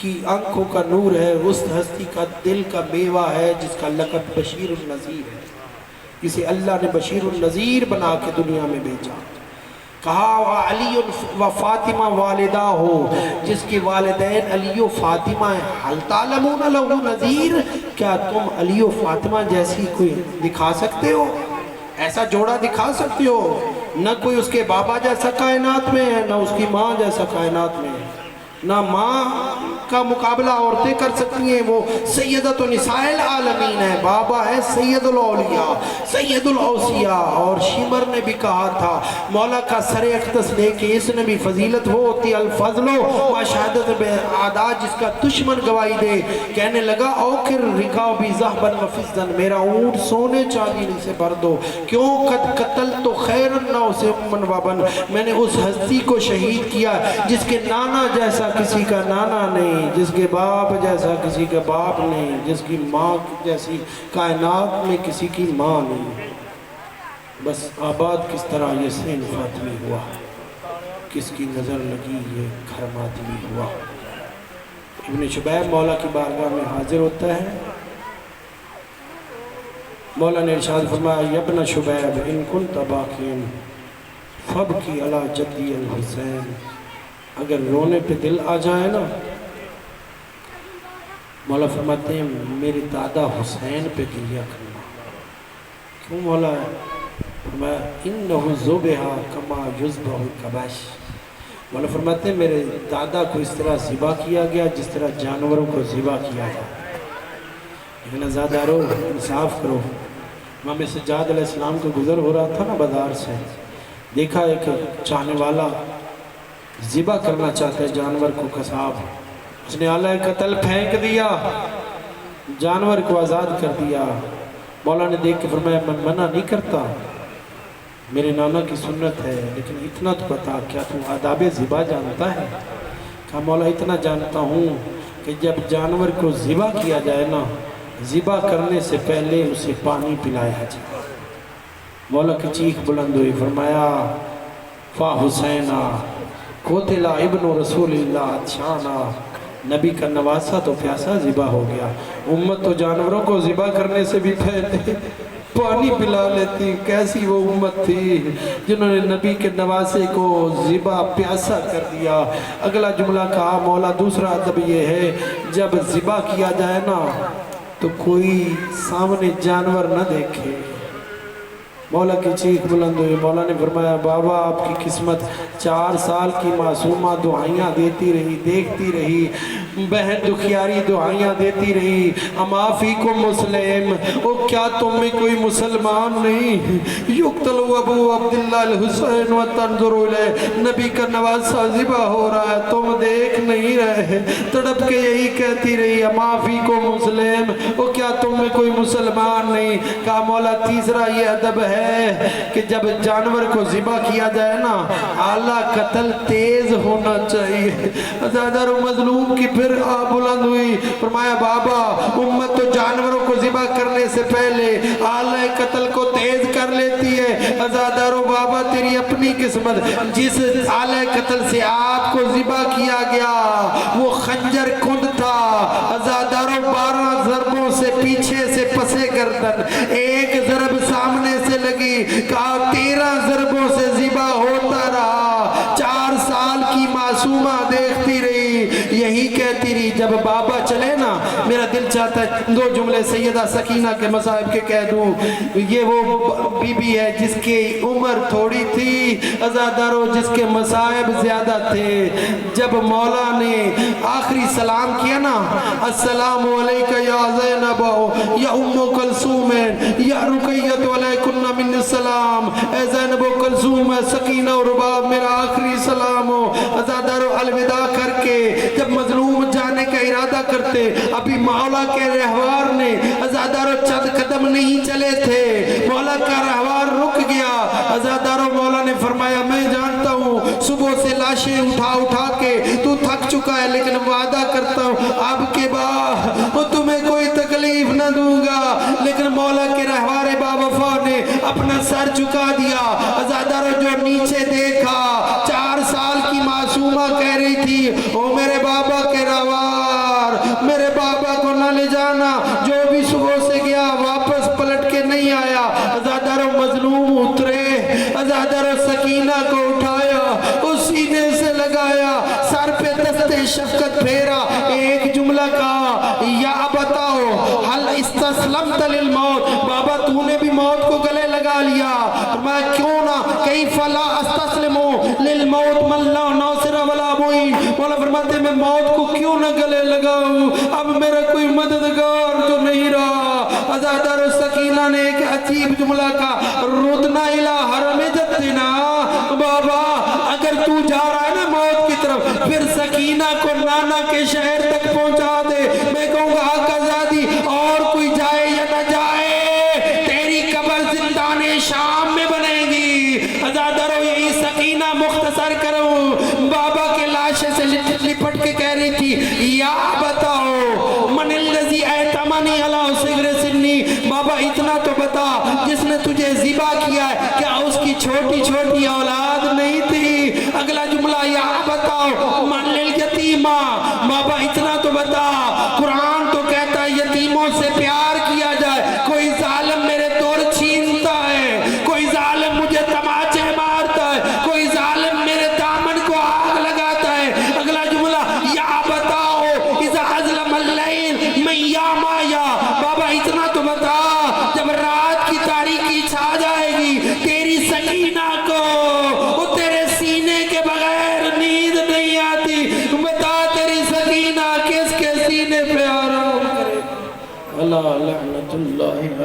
کی آنکھوں کا نور ہے اس ہستی کا دل کا میوہ ہے جس کا لقب بشیر النذیر ہے. اسے اللہ نے بشیر النذیر بنا کے دنیا میں بھیجا. کہا علی و فاطمہ والدہ ہو جس کے والدین علی و فاطمہ ہیں. حل تعلمون لہو نذیر کیا تم علی و فاطمہ جیسی کوئی دکھا سکتے ہو؟ ایسا جوڑا دکھا سکتے ہو؟ نہ کوئی اس کے بابا جیسا کائنات میں ہے نہ اس کی ماں جیسا کائنات میں ہے. نہ ماں کا مقابلہ عورتیں کر سکتی ہیں. وہ سیدت و نساء العالمین ہے. بابا ہے سید الاولیاء سید الاوصیاء. اور شمر نے بھی کہا تھا مولا کا سر اختص لے کے اس نے بھی فضیلت وہ ہوتی الفضل و شہادت بعداد جس کا دشمن گواہی دے. کہنے لگا اوکر رکاو بھی ذہبن و فضن. میرا اونٹ سونے چاندی سے بھر دو. کیوں قد قتل تو خیر نہ اسے امن وابن. میں نے اس ہستی کو شہید کیا جس کے نانا جیسا کسی کا نانا نہیں جس کے باپ جیسا کسی کا باپ نہیں جس کی ماں جیسی کائنات میں کسی کی ماں نہیں. بس آباد کس طرح یہ سین فاطمی ہوا کس کی نظر لگی یہ گھر ماتمی ہوا. ابن شبیب مولا کی بارگاہ میں حاضر ہوتا ہے مولا نے ارشاد فرمایا یبن شبیب ان کنت باقین فبکی علی جدی الحسین، اگر رونے پہ دل آ جائے نا، مولا فرماتے ہیں میرے دادا حسین پہ گریا کرنا۔ کیوں مولا؟ فرمایا انہو ذبح کما یذبح الکبش، مولا فرماتے ہیں میرے دادا کو اس طرح ذبح کیا گیا جس طرح جانوروں کو ذبح کیا جائے۔ لیکن ازادارو انصاف کرو، امام سجاد علیہ السلام کو گزر ہو رہا تھا نا بازار سے، دیکھا ایک چاہنے والا ذبح کرنا چاہتا ہے جانور کو، قصاب، اس نے آلہ قتل پھینک دیا، جانور کو آزاد کر دیا۔ مولا نے دیکھ کے فرمایا میں منع نہیں کرتا، میرے نانا کی سنت ہے، لیکن اتنا تو بتا کیا تو آداب ذبح جانتا ہے؟ کہا مولا اتنا جانتا ہوں کہ جب جانور کو ذبح کیا جائے نا، ذبح کرنے سے پہلے اسے پانی پلایا جائے۔ مولا کی چیخ بلند ہوئی، فرمایا فا حسینہ قتل ابن رسول اللہ عطشانہ، نبی کا نواسا تو پیاسا ذبح ہو گیا۔ امت تو جانوروں کو ذبح کرنے سے بھی پہلے پانی پلا لیتی، کیسی وہ امت تھی جنہوں نے نبی کے نواسے کو ذبح پیاسا کر دیا۔ اگلا جملہ کہا مولا دوسرا ادب یہ ہے جب ذبح کیا جائے نا تو کوئی سامنے جانور نہ دیکھے۔ مولا کی چیخ بلند ہوئی، مولا نے فرمایا بابا آپ کی قسمت 4 سال کی معصومہ دعائیاں دیتی رہی، دیکھتی رہی، بہن دکھیاری دعائیاں دیتی رہی، اما فیکم مسلم، او کیا تم میں کوئی مسلمان نہیں؟ یقتل ابو عبداللہ الحسین و تنظر الیہ، نبی کا نواسا ذبح ہو رہا ہے تم دیکھ نہیں رہے، تڑپ کے یہی کہتی رہی اما فیکم مسلم، او کیا تم میں کوئی مسلمان نہیں؟ کہا مولا تیسرا یہ ادب ہے کہ جب جانور کو ذبح کیا جائے نا آلہ قتل تیز ہونا چاہیے۔ زیادہ رو مظلوم کی پھر بلند ہوئی، فرمایا بابا امت تو جانوروں کو ذبح کرنے سے پہلے آلہ قتل کو تیز کر لیتی ہے۔ زیادہ رو بابا تیری اپنی قسمت، جس آلہ قتل سے آپ کو ذبح کیا گیا وہ خنجر کند تھا۔ زیادہ رو 12 ضربوں سے پیچھے سے پسے گردن، ایک ضرب سامنے سے لگی، کہا 13 ضربوں سے ذبح ہوتا رہا، 4 سال کی معصومہ دیکھتی رہی، یہی کہتی رہی۔ جب بابا چلے نا میرا دل چاہتا ہے 2 جملے سیدہ سکینہ کے مصائب کے کہہ دوں۔ یہ وہ بی بی ہے جس کی عمر تھوڑی تھی، ازادارو جس کے مصائب زیادہ تھے۔ جب مولا نے آخری سلام کیا نا السلام علیکہ یا زینب یا ام کلثوم یا رقیت علیکن من السلام، اے زینب و کلثوم سکینہ و رباب میرا آخری سلام ہو۔ ازادارو الوداع کر کے جب مظلوم جانے کا ارادہ کرتے، ابھی مولا کے رہوار نے ازادارو چند قدم نہیں چلے تھے، مولا کا رہوار رک گیا۔ ازادارو مولا نے فرمایا میں جانتا ہوں صبح سے لاشیں اٹھا کے تو تھک چکا ہے، لیکن وعدہ کرتا ہوں اب کے بعد تمہیں کوئی تکلیف نہ دوں گا۔ لیکن مولا کے رہوار با وفا نے اپنا سر جھکا دیا۔ ازادارو جو نیچے دیکھا 4 سال کی معصومہ کہہ رہی تھی او میرے بابا کے رہوار، میرے بابا کو نہ لے جانا، جو بھی صبح سے گیا واپس پلٹ کے نہیں آیا۔ ازادارو مظلوم اترے، ازادارو سکینہ کو اٹھایا، اس سینے سے لگایا، سر پہ دست شفقت پھیرا، ایک جملہ کہا یا بتاؤ حل استسلمت للموت، بابا تو نے بھی موت کو گلے لگا لیا؟ میں کیوں نہ کیف لا استسلمو للموت من لا ناصر ولا معین، مولا فرماتے میں موت کو کیوں نہ گلے لگاؤں، اب میرا کوئی مددگار تو نہیں رہا۔ ازادار سکینہ نے ایک عجیب جملہ کہا ردنا الى حرم جدنا، بابا اگر تو جا رہا ہے نا موت کی طرف پھر سکینہ کو نانا کے شہر تک پہنچا دے، میں کہوں گا آقا زادی اور کوئی جائے یا نہ جائے تیری قبر زندان شام میں بنے گی۔ ازادارو یہی سکینہ مختصر کروں بابا کے لاشے سے لپٹ کے کہہ رہی تھی یا بتاؤ من الذی اعتمنی علی صغر سنی، بابا اتنا تو بتا جس نے تجھے ذبح کیا ہے کیا اس کی چھوٹی چھوٹی اولاد نہیں تھی؟ اگلا جملہ یا بتاؤ من للیتیمہ، بابا اتنا تو بتا قرآن تو کہتا ہے یتیموں سے پیار کیا جائے، کوئی ظالم میرے جب رات کی تاریکی چھا جائے گی تیری سکینہ کو وہ تیرے سینے کے بغیر نیند نہیں آتی. بتا تیری سکینہ کس کے سینے پہ آرام کرے. اللہ لعنت اللہ